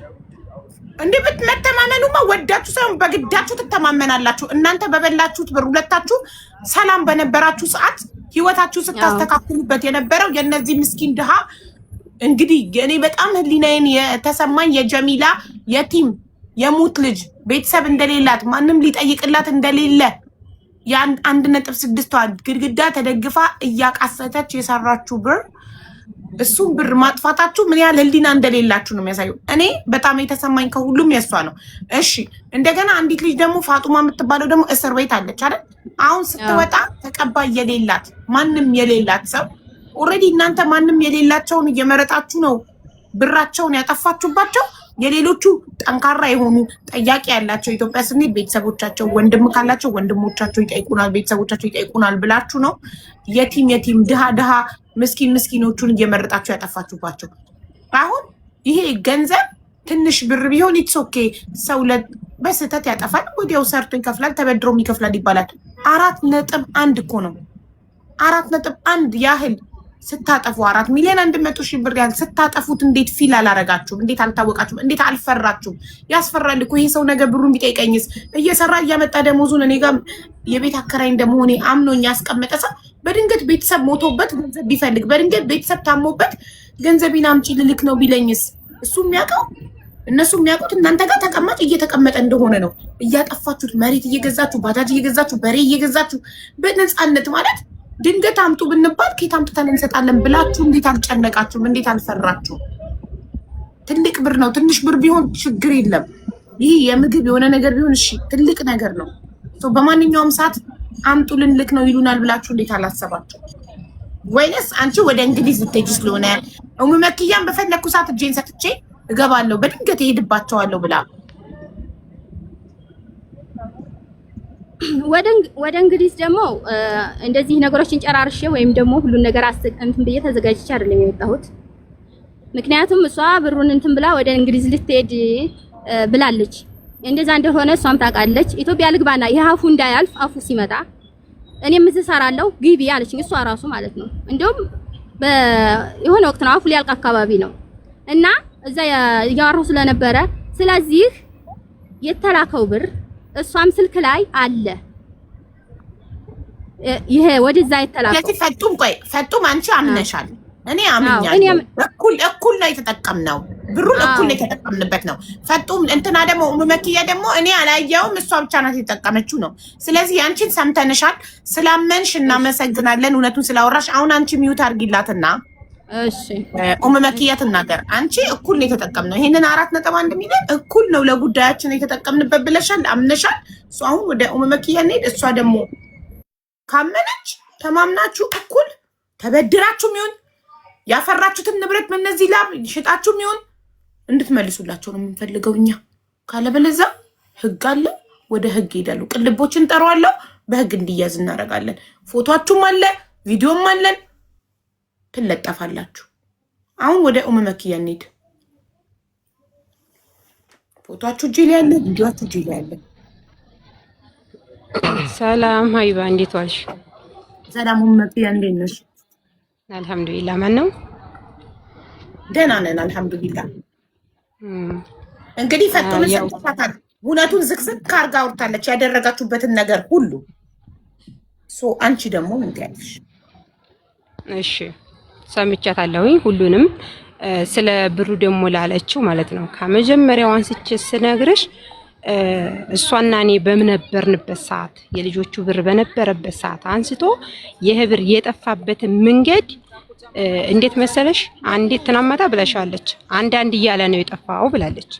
[SPEAKER 2] እንዴ መተማመኑማ ወዳችሁ ሳይሆን በግዳችሁ ትተማመናላችሁ። እናንተ በበላችሁት ብር ሁለታችሁ ሰላም በነበራችሁ ሰዓት ህይወታችሁ ስታስተካክሉበት የነበረው የነዚህ ምስኪን ድሃ እንግዲህ እኔ በጣም ህሊናዬን የተሰማኝ የጀሚላ የቲም የሙት ልጅ ቤተሰብ እንደሌላት ማንም ሊጠይቅላት እንደሌለ ያን 1.6 ግድግዳ ተደግፋ እያቃሰተች የሰራችሁ ብር እሱም ብር ማጥፋታችሁ ምን ያህል ህሊና እንደሌላችሁ ነው የሚያሳየው። እኔ በጣም የተሰማኝ ከሁሉም የሷ ነው። እሺ እንደገና አንዲት ልጅ ደግሞ ፋጡማ የምትባለው ደግሞ እስር ቤት አለች አይደል? አሁን ስትወጣ ተቀባይ የሌላት ማንም የሌላት ሰው ኦሬዲ እናንተ ማንም የሌላቸውን እየመረጣችሁ ነው ብራቸውን ያጠፋችሁባቸው። የሌሎቹ ጠንካራ የሆኑ ጠያቂ ያላቸው ኢትዮጵያ ስንሄድ ቤተሰቦቻቸው ወንድም ካላቸው ወንድሞቻቸው ይጠይቁናል፣ ቤተሰቦቻቸው ይጠይቁናል ብላችሁ ነው የቲም ድሃ ምስኪኖቹን እየመረጣችሁ ያጠፋችሁባቸው። አሁን ይሄ ገንዘብ ትንሽ ብር ቢሆን ኢትስ ኦኬ። ሰው በስህተት ያጠፋል፣ ወዲያው ሰርቶ ይከፍላል፣ ተበድሮም ይከፍላል ይባላል። 4.1 እኮ ነው። 4.1 ያህል ስታጠፉ 4 ሚሊዮን 100 ሺህ ብር ያህል ስታጠፉት እንዴት ፊል አላረጋችሁም? እንዴት አልታወቃችሁም? እንዴት አልፈራችሁም? ያስፈራል እኮ ይሄ ሰው ነገ ብሩን ቢጠይቀኝስ? እየሰራ እያመጣ ደሞዙን እኔ ጋር የቤት አከራይ እንደመሆኔ አምኖኝ ያስቀመጠ ሰው በድንገት ቤተሰብ ሞቶበት ገንዘብ ቢፈልግ፣ በድንገት ቤተሰብ ታሞበት ገንዘቤን አምጪ ልልክ ነው ቢለኝስ? እሱ የሚያውቀው እነሱ የሚያውቁት እናንተ ጋር ተቀማጭ እየተቀመጠ እንደሆነ ነው። እያጠፋችሁት መሬት እየገዛችሁ ባጃጅ እየገዛችሁ በሬ እየገዛችሁ በነፃነት ማለት ድንገት አምጡ ብንባል ከየት አምጥተን እንሰጣለን ብላችሁ እንዴት አልጨነቃችሁም? እንዴት አልፈራችሁም? ትልቅ ብር ነው። ትንሽ ብር ቢሆን ችግር የለም። ይህ የምግብ የሆነ ነገር ቢሆን እሺ፣ ትልቅ ነገር ነው። በማንኛውም ሰዓት አምጡ ልንልክ ነው ይሉናል ብላችሁ እንዴት አላሰባችሁ? ወይንስ አንቺ ወደ እንግሊዝ ልትሄጂ ስለሆነ መክያን በፈለኩ ሰዓት እጄን ሰጥቼ እገባለሁ በድንገት እሄድባቸዋለሁ ብላ
[SPEAKER 1] ወደ እንግሊዝ ደግሞ እንደዚህ ነገሮችን ጨራርሼ ወይም ደግሞ ሁሉን ነገር እንትን ብዬ ተዘጋጅቼ አይደለም የመጣሁት። ምክንያቱም እሷ ብሩን እንትን ብላ ወደ እንግሊዝ ልትሄድ ብላለች። እንደዛ እንደሆነ እሷም ታውቃለች። ኢትዮጵያ ልግባና የአፉ እንዳያልፍ አፉ ሲመጣ እኔም እሰራለሁ ግቢ አለችኝ። እሷ ራሱ ማለት ነው። እንደውም የሆነ ወቅት ነው አፉ ሊያልቅ አካባቢ ነው እና እዛ ያወራሁ ስለነበረ ስለዚህ የተላከው ብር እሷም ስልክ ላይ አለ። ይሄ ወደዛ የተላከው
[SPEAKER 2] ስለዚህ ፈጡም አንቺ አምነሻል። እኔ አምኛለሁ። እኩል ነው የተጠቀምነው፣ ብሩን እኩል ነው የተጠቀምንበት ነው። ፈጡም እንትና ደግሞ መኪያ ደግሞ እኔ አላየውም፣ እሷ ብቻ ናት የተጠቀመችው ነው። ስለዚህ አንቺን ሰምተንሻል፣ ስላመንሽ እናመሰግናለን፣ እውነቱን ስላወራሽ። አሁን አንቺ ሚዩት አድርጊላትና
[SPEAKER 1] እሺ
[SPEAKER 2] መኪያ ትናገር። አንቺ እኩል ነው የተጠቀምነው፣ ይሄንን 4.1 ሚሊዮን እኩል ነው ለጉዳያችን የተጠቀምንበት ብለሻል፣ አምነሻል። እሷ አሁን ወደ መኪያ እንሂድ። እሷ ደግሞ ካመነች ተማምናችሁ እኩል ተበድራችሁም ይሁን ያፈራችሁትን ንብረት በእነዚህ ላብ ሽጣችሁም ይሁን እንድትመልሱላቸው ነው የምንፈልገው እኛ። ካለበለዚያ ህግ አለ፣ ወደ ህግ ይሄዳሉ። ቅልቦችን ጠሯለሁ፣ በህግ እንዲያዝ እናደርጋለን። ፎቶአችሁም አለ፣ ቪዲዮም አለን፣ ትለጠፋላችሁ። አሁን ወደ መኪያ እንሂድ። ፎቶአችሁ እጅ ላይ ያለ፣ ቪዲዮአችሁ እጅ ላይ ያለ።
[SPEAKER 3] ሰላም ሀይባ፣ እንዴት ዋልሽ?
[SPEAKER 2] ሰላም መኪያ፣ እንዴት ነሽ?
[SPEAKER 3] አልሐምዱሊላህ። ማን ነው?
[SPEAKER 2] ደህና ነን አልሐምዱሊላህ። እንግዲህ ፈጡን ሰጥታታል። እውነቱን ዝቅዝቅ ካርጋ አውርታለች፣ ያደረጋችሁበትን ነገር ሁሉ። አንቺ ደግሞ ምን ትያለሽ?
[SPEAKER 3] እሺ ሰምቻታለሁኝ ሁሉንም። ስለ ብሩ ደግሞ ላለችው ማለት ነው ከመጀመሪያው አንስቼ ስነግርሽ እሷና እኔ በነበርንበት ሰዓት የልጆቹ ብር በነበረበት ሰዓት አንስቶ ይሄ ብር የጠፋበትን መንገድ እንዴት መሰለሽ? አንዴት ትናማታ ብለሻለች። አንዳንድ እያለ ነው የጠፋው ብላለች።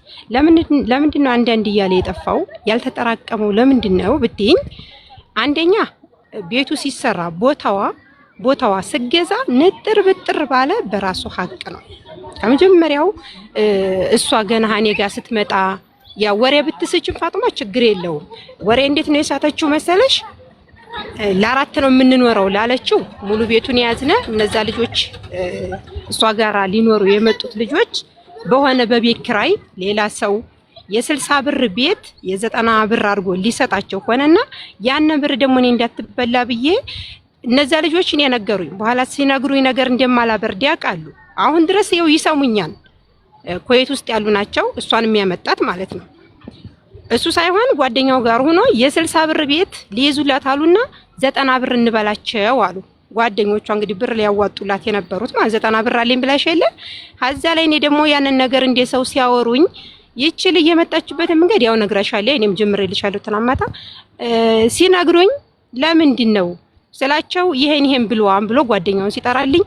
[SPEAKER 3] ለምንድን ነው አንዳንድ እያለ የጠፋው? ያልተጠራቀመው ለምንድን ነው ብትይኝ፣ አንደኛ ቤቱ ሲሰራ ቦታዋ ስገዛ ንጥር ብጥር ባለ በራሱ ሀቅ ነው። ከመጀመሪያው እሷ ገና እኔ ጋር ስትመጣ ያ ወሬ ብትስጭም ፋጥማ ችግር የለውም። ወሬ እንዴት ነው የሳተችው መሰለሽ? ለአራት ነው የምንኖረው ላለችው ሙሉ ቤቱን ያዝነ እነዛ ልጆች እሷ ጋራ ሊኖሩ የመጡት ልጆች በሆነ በቤት ኪራይ ሌላ ሰው የ60 ብር ቤት የ90 ብር አድርጎ ሊሰጣቸው ሆነና ያን ብር ደግሞ እኔ እንዳትበላ ብዬ እነዛ ልጆች እኔ ነገሩኝ። በኋላ ሲነግሩኝ ነገር እንደማላበርድ ያውቃሉ። አሁን ድረስ ይኸው ይሰሙኛል። ኩዌት ውስጥ ያሉ ናቸው። እሷን የሚያመጣት ማለት ነው። እሱ ሳይሆን ጓደኛው ጋር ሆኖ የ60 ብር ቤት ሊይዙላት አሉና 90 ብር እንበላቸው አሉ። ጓደኞቿ እንግዲህ ብር ሊያዋጡላት የነበሩት ማለት 90 ብር አለኝ ብላሽ የለ። ከዛ ላይ እኔ ደግሞ ያንን ነገር እንደ ሰው ሲያወሩኝ ይችል እየመጣችበት መንገድ ያው ነግራሻለሁ። እኔም ጀምሬልሻለሁ ተናማታ ሲነግሩኝ ለምንድን ነው ስላቸው ይሄን ብሎ ጓደኛውን ሲጠራልኝ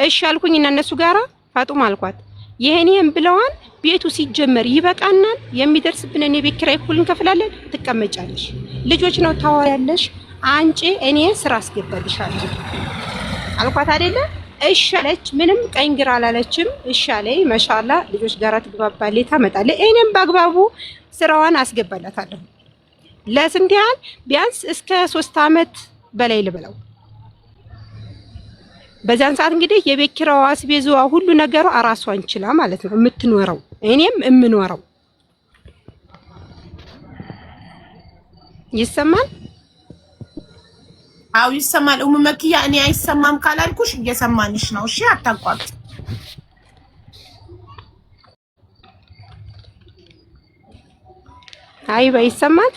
[SPEAKER 3] እሺ አልኩኝ እና እነሱ ጋራ ፋጡም አልኳት ይሄን ብለዋን ቤቱ ሲጀመር ይበቃናል፣ የሚደርስብን የቤት ኪራይ እኩል እንከፍላለን፣ ትቀመጫለሽ፣ ልጆች ነው ታወሪያለሽ፣ አንቺ እኔ ስራ አስገባልሻለሁ አልኳት አይደለ? እሺ አለች። ምንም ቀኝ ግራ አላለችም። እሺ አለኝ። ማሻአላ ልጆች ጋራ ትግባባለች፣ ታመጣለች። እኔም በአግባቡ ስራዋን አስገባላታለሁ። ለስንት ያህል ቢያንስ እስከ 3 አመት በላይ ልበለው። በዛን ሰዓት እንግዲህ የቤት ኪራይዋ፣ አስቤዛዋ፣ ሁሉ ነገሯ አራሷን ችላ ማለት ነው የምትኖረው፣ እኔም የምኖረው። ይሰማል?
[SPEAKER 2] አው ይሰማል። መኪያ እኔ አይሰማም ካላልኩሽ እየሰማንሽ ነው። እሺ አታቋርጥ።
[SPEAKER 3] አይባ ይሰማል?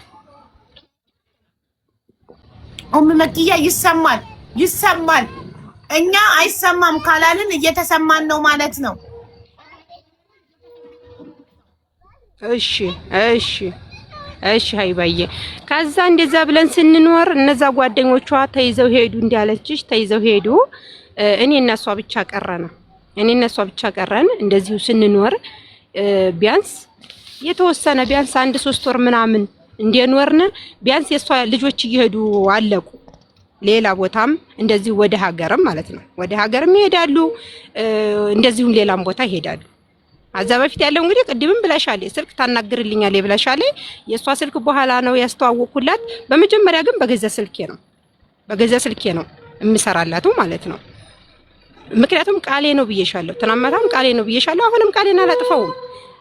[SPEAKER 2] መኪያ ይሰማል። እኛ አይሰማም ካላልን እየተሰማን ነው ማለት ነው።
[SPEAKER 3] እሺ ሀይባዬ። ከዛ እንደዛ ብለን ስንኖር እነዛ ጓደኞቿ ተይዘው ሄዱ፣ እንዲያለችሽ ተይዘው ሄዱ። እኔ እና እሷ ብቻ ቀረን። እንደዚሁ ስንኖር ቢያንስ የተወሰነ ቢያንስ 1-3 ወር ምናምን እንደኖርን ቢያንስ የሷ ልጆች እየሄዱ አለቁ። ሌላ ቦታም እንደዚህ ወደ ሀገርም ማለት ነው ወደ ሀገርም ይሄዳሉ፣ እንደዚሁም ሌላም ቦታ ይሄዳሉ። አዛ በፊት ያለው እንግዲህ ቅድምም ብለሻለች፣ ስልክ ታናግርልኛለች ብለሻለች። የሷ ስልክ በኋላ ነው ያስተዋወቅኩላት። በመጀመሪያ ግን በገዛ ስልኬ ነው የምሰራላቱ ማለት ነው። ምክንያቱም ቃሌ ነው ብዬሻለሁ፣ ትናንትናም ቃሌ ነው ብዬሻለሁ፣ አሁንም ቃሌን አላጥፈውም።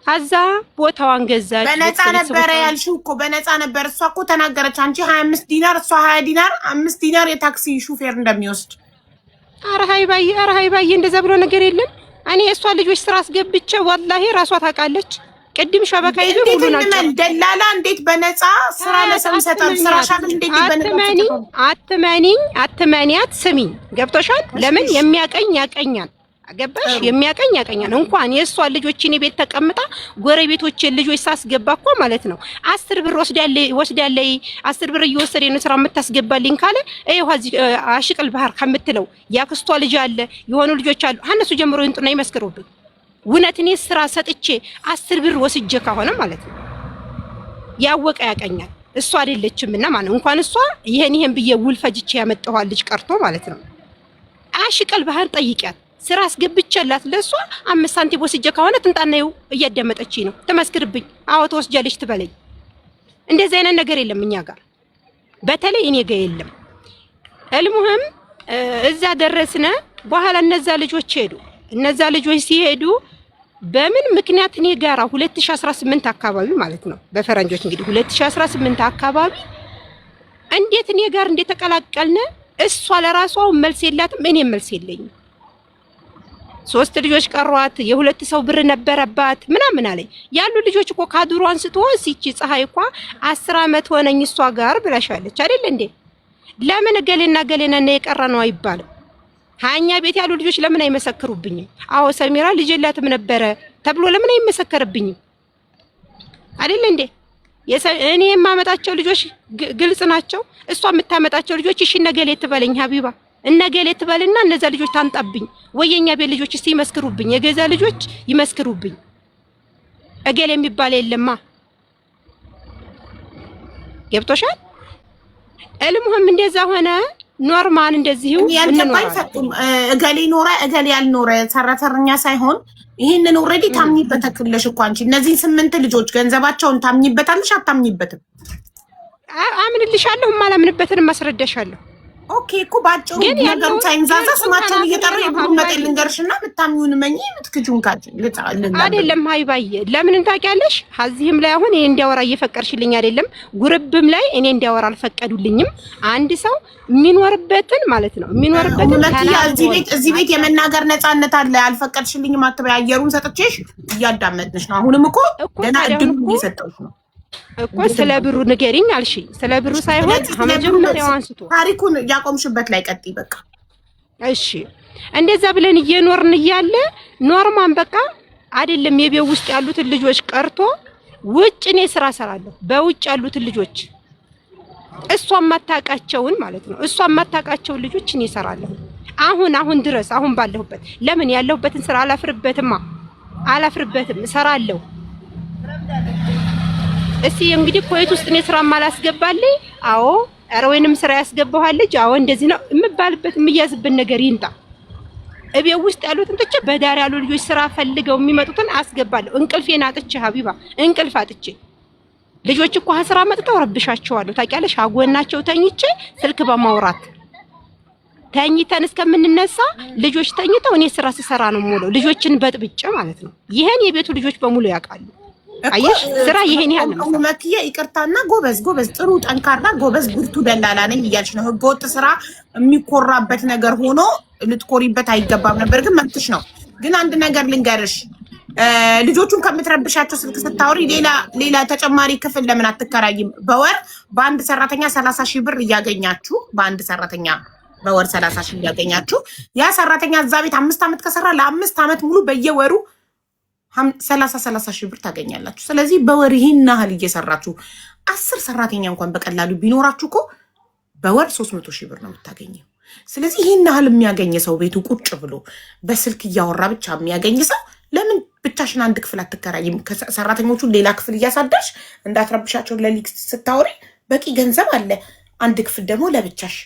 [SPEAKER 3] አዛ ቦታዋን ገዛች።
[SPEAKER 2] በነፃ ነበረ ያልሽው እኮ በነፃ ነበር። እሷ እኮ ተናገረች። አንቺ 25 ዲናር እሷ 20 ዲናር 5 ዲናር የታክሲ ሹፌር እንደሚወስድ።
[SPEAKER 3] ኧረ ሀይባዬ እንደዛ ብሎ ነገር የለም። እኔ እሷ ልጆች ስራ አስገብቼ ወላሂ ራሷ ታውቃለች። ቅድም ሸበካ ይዞ ሁሉ ናቸው።
[SPEAKER 2] ደላላ እንዴት በነፃ ስራ ለሰው ይሰጣል? ስራሻል እንዴት በነፃ
[SPEAKER 3] አትመኒያት። ስሚኝ ገብቶሻል? ለምን የሚያቀኝ ያቀኛል። አገባሽ የሚያቀኝ ያቀኛል እንኳን የሷ ልጆች እኔ ቤት ተቀምጣ ጎረቤቶችን ልጆች ሳስገባ እኮ ማለት ነው 10 ብር ወስዳለይ 10 ብር እየወሰደ ነው ስራ የምታስገባልኝ ካለ አይው እዚህ አሽቅል ባህር ከምትለው ያክስቷ ልጅ አለ የሆኑ ልጆች አሉ አነሱ ጀምሮ ይንጡና ይመስክሩብኝ እውነት እኔ ስራ ሰጥቼ 10 ብር ወስጄ ካሆነ ማለት ነው ያወቀ ያቀኛል እሷ አይደለችምና ማለት እንኳን እሷ ይሄን ብዬ ውል ፈጅቼ ያመጣው ልጅ ቀርቶ ማለት ነው አሽቅል ባህር ጠይቂያት ስራ አስገብቼላት ለሷ 5 ሳንቲም ወስጄ ካሆነ ትንጣናው እያደመጠችኝ ነው ተመስክርብኝ አዎ ተወስጃለሽ ትበለኝ እንደዚህ አይነት ነገር የለም እኛ ጋር በተለይ እኔ ጋር የለም እልሙህም እዛ ደረስነ በኋላ እነዛ ልጆች ሄዱ እነዛ ልጆች ሲሄዱ በምን ምክንያት እኔ ጋራ 2018 አካባቢ ማለት ነው በፈረንጆች እንግዲህ 2018 አካባቢ እንዴት እኔ ጋር እንደተቀላቀልነ እሷ ለራሷ መልስ የላትም እኔ መልስ የለኝም 3 ልጆች ቀሯት የሁለት ሰው ብር ነበረባት ምናምን አለኝ ያሉ ልጆች እኮ ካድሩ አንስቶ ሲቺ ፀሐይ እኮ 10 አመት ሆነኝ እሷ ጋር ብላሻለች አይደል እንዴ ለምን ገሌና ነው የቀረነው አይባልም ሃኛ ቤት ያሉ ልጆች ለምን አይመሰክሩብኝም አዎ ሰሚራ ልጅ የላትም ነበረ ተብሎ ለምን አይመሰከርብኝም አይደል እንዴ እኔ የማመጣቸው ልጆች ግልጽ ናቸው እሷ የምታመጣቸው ልጆች እሺ ነገሌ ትበለኝ ሀቢባ እነገሌ ትበልና እነዛ ልጆች ታንጣብኝ ወየኛ ቤት ልጆች እስቲ ይመስክሩብኝ የገዛ ልጆች ይመስክሩብኝ እገሌ የሚባል የለማ ገብቶሻል እልሙህም እንደዛ ሆነ ኖርማል እንደዚሁ
[SPEAKER 2] እንኖራለን እገሌ ኖረ እገሌ ያልኖረ ሰራተኛ ሳይሆን ይሄንን ኦሬዲ ታምኝበታለሽ እኮ አንቺ እነዚህ 8 ልጆች ገንዘባቸውን ታምኝበታለሽ አታምኝበትም
[SPEAKER 3] አምንልሻለሁ ማላምንበትን ማስረዳሻለሁ
[SPEAKER 2] ኦኬ እኮ ባጭሩ ነገር ታይንዛዛ ስማቸውን እየጠራ የብሩ መጠን ልንገርሽና ብታምኙን መኝ ምትክጁን ካጭ
[SPEAKER 3] አይደለም ሃይባይ ለምን እንታቂያለሽ ሀዚህም ላይ አሁን እኔ እንዲያወራ እየፈቀርሽልኝ አይደለም ጉርብም ላይ እኔ እንዲያወራ አልፈቀዱልኝም አንድ ሰው የሚኖርበትን ማለት ነው የሚኖርበትን
[SPEAKER 2] እዚህ ቤት የመናገር ነፃነት አለ አልፈቀድሽልኝም አትበይ አየሩን ሰጥቼሽ እያዳመጥንሽ ነው አሁንም እኮ ገና እድሉ እየሰጠሁሽ ነው
[SPEAKER 3] እኮ ስለ ብሩ ንገሪኝ አልሽ ስለ ብሩ ሳይሆን መጀመሪያው አንስቶ
[SPEAKER 2] ታሪኩን ያቆምሽበት ላይ ቀጥይ በቃ
[SPEAKER 3] እሺ እንደዛ ብለን እየኖርን እያለ ኖርማን በቃ አይደለም የቤት ውስጥ ያሉትን ልጆች ቀርቶ ውጭ እኔ ስራ ሰራለሁ በውጭ ያሉትን ልጆች እሷን ማታቃቸውን ማለት ነው እሷን ማታቃቸውን ልጆች እኔ ሰራለሁ አሁን ድረስ አሁን ባለሁበት ለምን ያለሁበትን ስራ አላፍርበትም ሰራለሁ እስቲ እንግዲህ ኮይት ውስጥ እኔ ስራ ማላስገባልኝ አዎ አረወይንም ስራ ያስገባዋለች አዎ እንደዚህ ነው የምባልበት የሚያዝብን ነገር ይንጣ እቤት ውስጥ ያሉትን ተጨ በዳር ያሉ ልጆች ስራ ፈልገው የሚመጡትን አስገባለሁ እንቅልፌን አጥቼ ሀቢባ እንቅልፍ አጥቼ ልጆች እኮ ስራ መጥተው ረብሻቸዋለሁ ታውቂያለሽ አጎናቸው ተኝቼ ስልክ በማውራት ተኝተን እስከምንነሳ ልጆች ተኝተው እኔ ስራ ስሰራ ነው የምውለው ልጆችን በጥብጬ ማለት ነው ይሄን የቤቱ ልጆች በሙሉ ያውቃሉ አየሽ ስራ ይሄን ያህል ነው
[SPEAKER 2] መክዬ ይቅርታና ጎበዝ ጥሩ ጠንካራ ጎበዝ ብርቱ ደላላ ነኝ እያልሽ ነው ህገወጥ ስራ የሚኮራበት ነገር ሆኖ ልትኮሪበት አይገባም ነበር ግን መብትሽ ነው ግን አንድ ነገር ልንገርሽ ልጆቹን ከምትረብሻቸው ስልክ ስታወሪ ሌላ ተጨማሪ ክፍል ለምን አትከራይም በወር በአንድ ሰራተኛ 30,000 ብር እያገኛችሁ በአንድ ሰራተኛ በወር 30,000 እያገኛችሁ ያ ሰራተኛ እዛ ቤት 5 አመት ከሰራ ለ5 አመት ሙሉ በየወሩ 30,000 ብር ታገኛላችሁ ስለዚህ በወር ይሄን ያህል እየሰራችሁ 10 ሰራተኛ እንኳን በቀላሉ ቢኖራችሁ እኮ በወር 300,000 ብር ነው የምታገኘው ስለዚህ ይሄን ያህል የሚያገኝ ሰው ቤቱ ቁጭ ብሎ በስልክ እያወራ ብቻ የሚያገኝ ሰው ለምን ብቻሽን አንድ ክፍል አትከራይም ሰራተኞቹን ሌላ ክፍል እያሳደርሽ እንዳትረብሻቸው ለሊክስ ስታወሪ በቂ ገንዘብ አለ አንድ ክፍል ደግሞ ለብቻሽ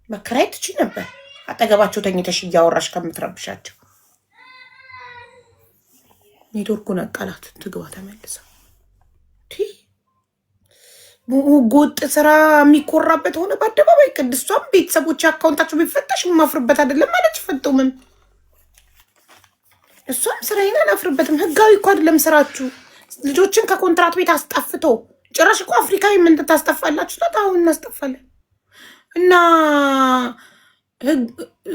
[SPEAKER 2] መከራየት ትችይ ነበር አጠገባቸው ተኝተሽ እያወራሽ ከምትረብሻቸው ኔትወርኩን አቃላት ትግባ ተመልሳ ጎጥ ስራ የሚኮራበት ሆነ በአደባባይ ቅድስቷም ቤተሰቦች አካውንታቸው ቢፈተሽ ማፍርበት አይደለም ማለት ፈጥቶምን እሷም ስራዬን አላፍርበትም ህጋዊ እኮ አይደለም ስራችሁ ልጆችን ከኮንትራት ቤት አስጠፍቶ ጭራሽ እኮ አፍሪካዊ ምን ታስጠፋላችሁ ታውን እናስጠፋለን እና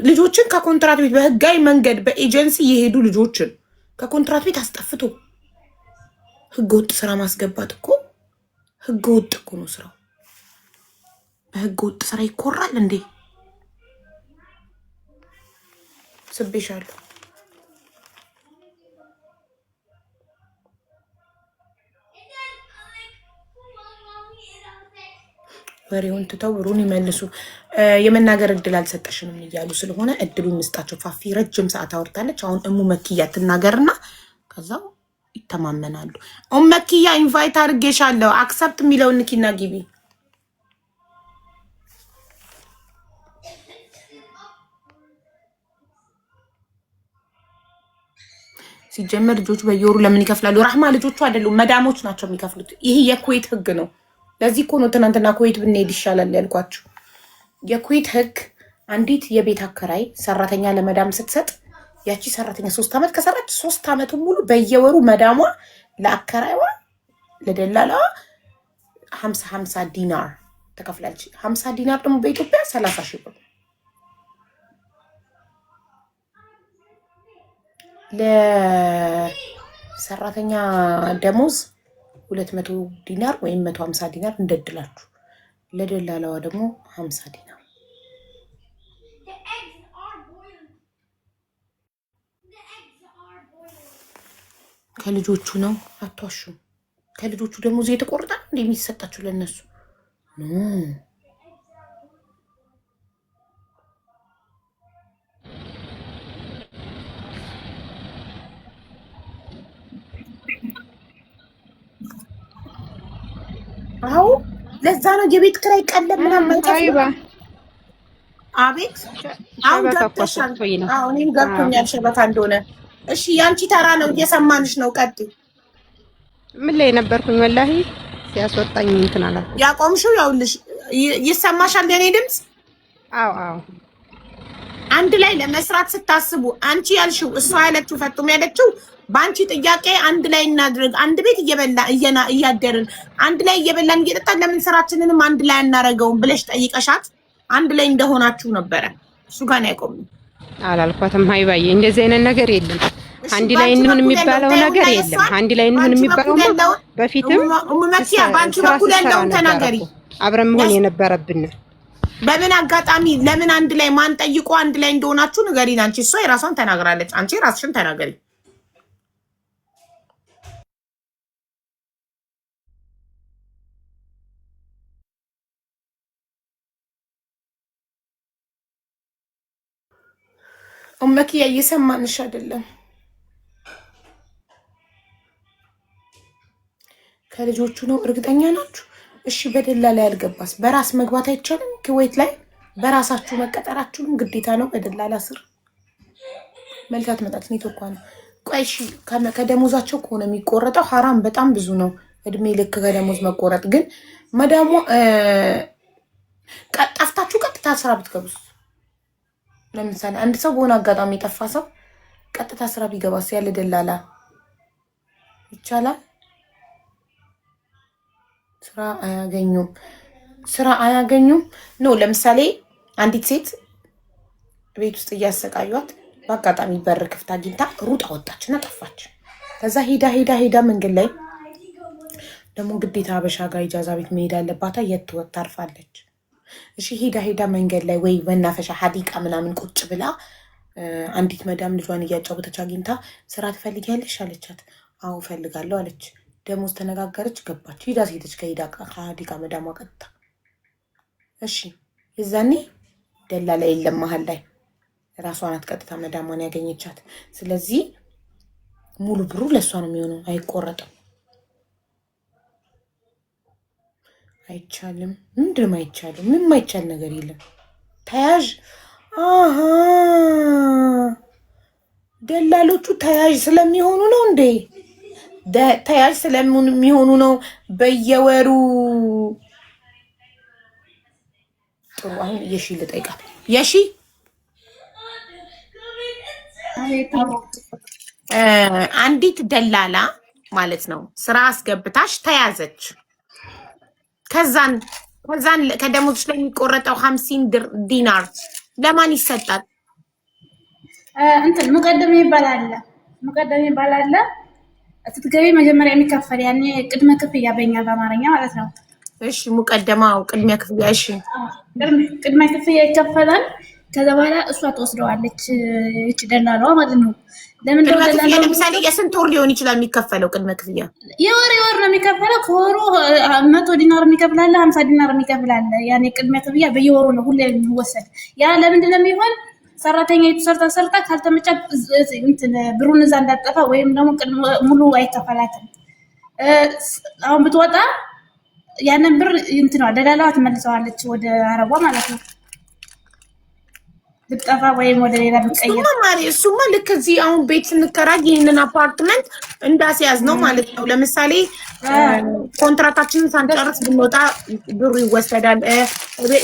[SPEAKER 2] ልጆችን ከኮንትራት ቤት በህጋዊ መንገድ በኤጀንሲ የሄዱ ልጆችን ከኮንትራት ቤት አስጠፍቶ ህገወጥ ስራ ማስገባት እኮ ህገወጥ እኮ ነው ስራው በህገወጥ ስራ ይኮራል እንዴ ስቤሻለሁ ወሬውን ትተው ብሩን ይመልሱ። የመናገር እድል አልሰጠሽንም እያሉ ስለሆነ እድሉን ምስጣቸው። ፋፊ ረጅም ሰዓት አውርታለች። አሁን እሙ መኪያ ትናገርና ከዛው ይተማመናሉ። መኪያ ኢንቫይት አድርጌሻለሁ። አክሰፕት የሚለውን ንኪና ግቢ። ሲጀመር ልጆቹ በየወሩ ለምን ይከፍላሉ? ራህማ ልጆቹ አይደሉም መዳሞች ናቸው የሚከፍሉት። ይሄ የኩዌት ህግ ነው። ለዚህ እኮ ነው ትናንትና ኩዌት ብንሄድ ይሻላል ያልኳችሁ። የኩዌት ህግ አንዲት የቤት አከራይ ሰራተኛ ለመዳም ስትሰጥ ያቺ ሰራተኛ 3 ዓመት ከሰራች 3 ዓመቱ ሙሉ በየወሩ መዳሟ ለአከራይዋ ለደላላዋ 50 ዲናር ተከፍላለች። 50 ዲናር ደግሞ በኢትዮጵያ 30 ሺህ ብር። ለሰራተኛ ደሞዝ 200 ዲናር ወይም 150 ዲናር እንደድላችሁ። ለደላላዋ ደግሞ 50 ዲናር። ከልጆቹ ነው አትዋሹ። ከልጆቹ ደሞዝ የተቆረጠ እንደሚሰጣችሁ ለነሱ አዎ ለዛ ነው የቤት ኪራይ ቀለብ ምናምን ማይከፍሉ። አቤት አሁን ገብተሻል? አዎ እኔም ገብቶኛል ሸበካ እንደሆነ። እሺ ያንቺ ተራ ነው፣ እየሰማንሽ ነው። ቀጥይ።
[SPEAKER 3] ምን ላይ ነበርኩኝ? ወላሂ ሲያስወጣኝ እንትን አላ
[SPEAKER 2] ያቆምሽው። ያውልሽ ይሰማሻል የኔ ድምጽ?
[SPEAKER 3] አዎ አዎ።
[SPEAKER 2] አንድ ላይ ለመስራት ስታስቡ አንቺ ያልሽው እሷ ያለችው ፈጡም ያለችው በአንቺ ጥያቄ አንድ ላይ እናድርግ፣ አንድ ቤት እያደርን አንድ ላይ እየበላን እየጠጣን ለምን ስራችንንም አንድ ላይ አናረገውም ብለሽ ጠይቀሻት አንድ ላይ እንደሆናችሁ ነበረ። እሱ ጋር ነው ያቆምነው።
[SPEAKER 3] አላልኳትም ሀይባዬ፣ እንደዚህ አይነት ነገር የለም። አንድ ላይ እንሁን የሚባለው ነገር የለም። አንድ ላይ እንሁን የሚባለው በፊትም
[SPEAKER 2] መኪያ በአንቺ በኩል ያለውን ተናገሪ።
[SPEAKER 3] አብረን መሆን የነበረብን
[SPEAKER 2] በምን አጋጣሚ ለምን አንድ ላይ ማን ጠይቆ አንድ ላይ እንደሆናችሁ ንገሪን። አንቺ እሷ የራሷን ተናግራለች፣ አንቺ ራስሽን ተናገሪ። ኡመኪያ እየሰማንሽ አይደለም? ከልጆቹ ነው እርግጠኛ ናችሁ? እሺ በደላላ ያልገባስ በራስ መግባት አይቻልም? ኩዌት ላይ በራሳችሁ መቀጠራችሁም ግዴታ ነው። በደላላ ስር መልካት መጣት ኔትወርክ ነው። ቆይ እሺ ከደሞዛቸው ከሆነ የሚቆረጠው ሐራም በጣም ብዙ ነው። እድሜ ልክ ከደሞዝ መቆረጥ ግን መዳሙ ጠፍታችሁ ቀጥታ ስራ ብትገቡስ? ለምሳሌ አንድ ሰው በሆነ አጋጣሚ የጠፋ ሰው ቀጥታ ስራ ቢገባስ ያለ ደላላ ይቻላል? ስራ አያገኙም ነው። ለምሳሌ አንዲት ሴት ቤት ውስጥ እያሰቃዩት በአጋጣሚ በር ክፍት አግኝታ ሩጣ ወጣችና ጠፋች። ከዛ ሄዳ መንገድ ላይ ደግሞ ግዴታ ሀበሻ ጋር ኢጃዛ ቤት መሄድ አለባታ። የት ታርፋለች? እሺ ሄዳ መንገድ ላይ ወይ መናፈሻ ሀዲቃ ምናምን ቁጭ ብላ አንዲት መዳም ልጇን እያጫወተች አግኝታ ስራ ትፈልጊያለሽ አለቻት። አዎ ፈልጋለሁ አለች። ደሞዝ ተነጋገረች፣ ገባች። ሄዳ ሴተች ከሀዲቃ መዳሟ ቀጥታ። እሺ የዛኔ ደላላ የለም መሀል ላይ ራሷ ናት ቀጥታ መዳሟን ያገኘቻት። ስለዚህ ሙሉ ብሩ ለእሷ ነው የሚሆነው፣ አይቆረጥም። አይቻልም። ምንድነው አይቻልም? ምንም አይቻል ነገር የለም። ተያዥ ደላሎቹ ተያዥ ስለሚሆኑ ነው እንዴ? ተያዥ ስለሚሆኑ ነው በየወሩ። ጥሩ አሁን የሺ ልጠይቃት። የሺ አንዲት ደላላ ማለት ነው ስራ አስገብታሽ ተያዘች። ከዛን ከደሞዝሽ ላይ የሚቆረጠው 50 ዲናር ለማን ይሰጣል?
[SPEAKER 4] እንትን ሙቀደም ይባላል። ስትገቢ መጀመሪያ የሚከፈል ያኔ ቅድመ ክፍያ በእኛ በአማርኛ ማለት ነው።
[SPEAKER 2] እሺ ሙቀደማው ቅድሚያ ክፍያ። እሺ
[SPEAKER 4] ቅድመ ክፍያ ይከፈላል። ከዛ በኋላ እሷ ተወስደዋለች እቺ ደላላዋ ማለት ነው። ለምን
[SPEAKER 2] ደላላዋ ለምሳሌ የስንት ወር ሊሆን ይችላል የሚከፈለው ቅድመ ክፍያ?
[SPEAKER 4] የወር ነው የሚከፈለው። ከወሩ 100 ዲናር የሚከፍላል፣ 50 ዲናር የሚከፍላል። ያኔ ቅድመ ክፍያ በየወሩ ነው ሁሌ የሚወሰድ። ያ ለምንድን ነው የሚሆን? ሰራተኛ ሰርታ ካልተመቻት እንትን ብሩን እዛ እንዳጠፋ ወይም ደግሞ ሙሉ አይከፈላትም። አሁን ብትወጣ ያንን ብር እንትኗ ደላላዋ ትመልሰዋለች ወደ አረቧ ማለት ነው። ብትጠፋ ወይም ወደ ሌላ ብትቀየር
[SPEAKER 2] እሱማ ልክ እዚህ አሁን ቤት ስንከራይ ይህንን አፓርትመንት እንዳስያዝ ነው ማለት ነው። ለምሳሌ ኮንትራታችንን ሳንጨርስ ብንወጣ ብሩ ይወሰዳል።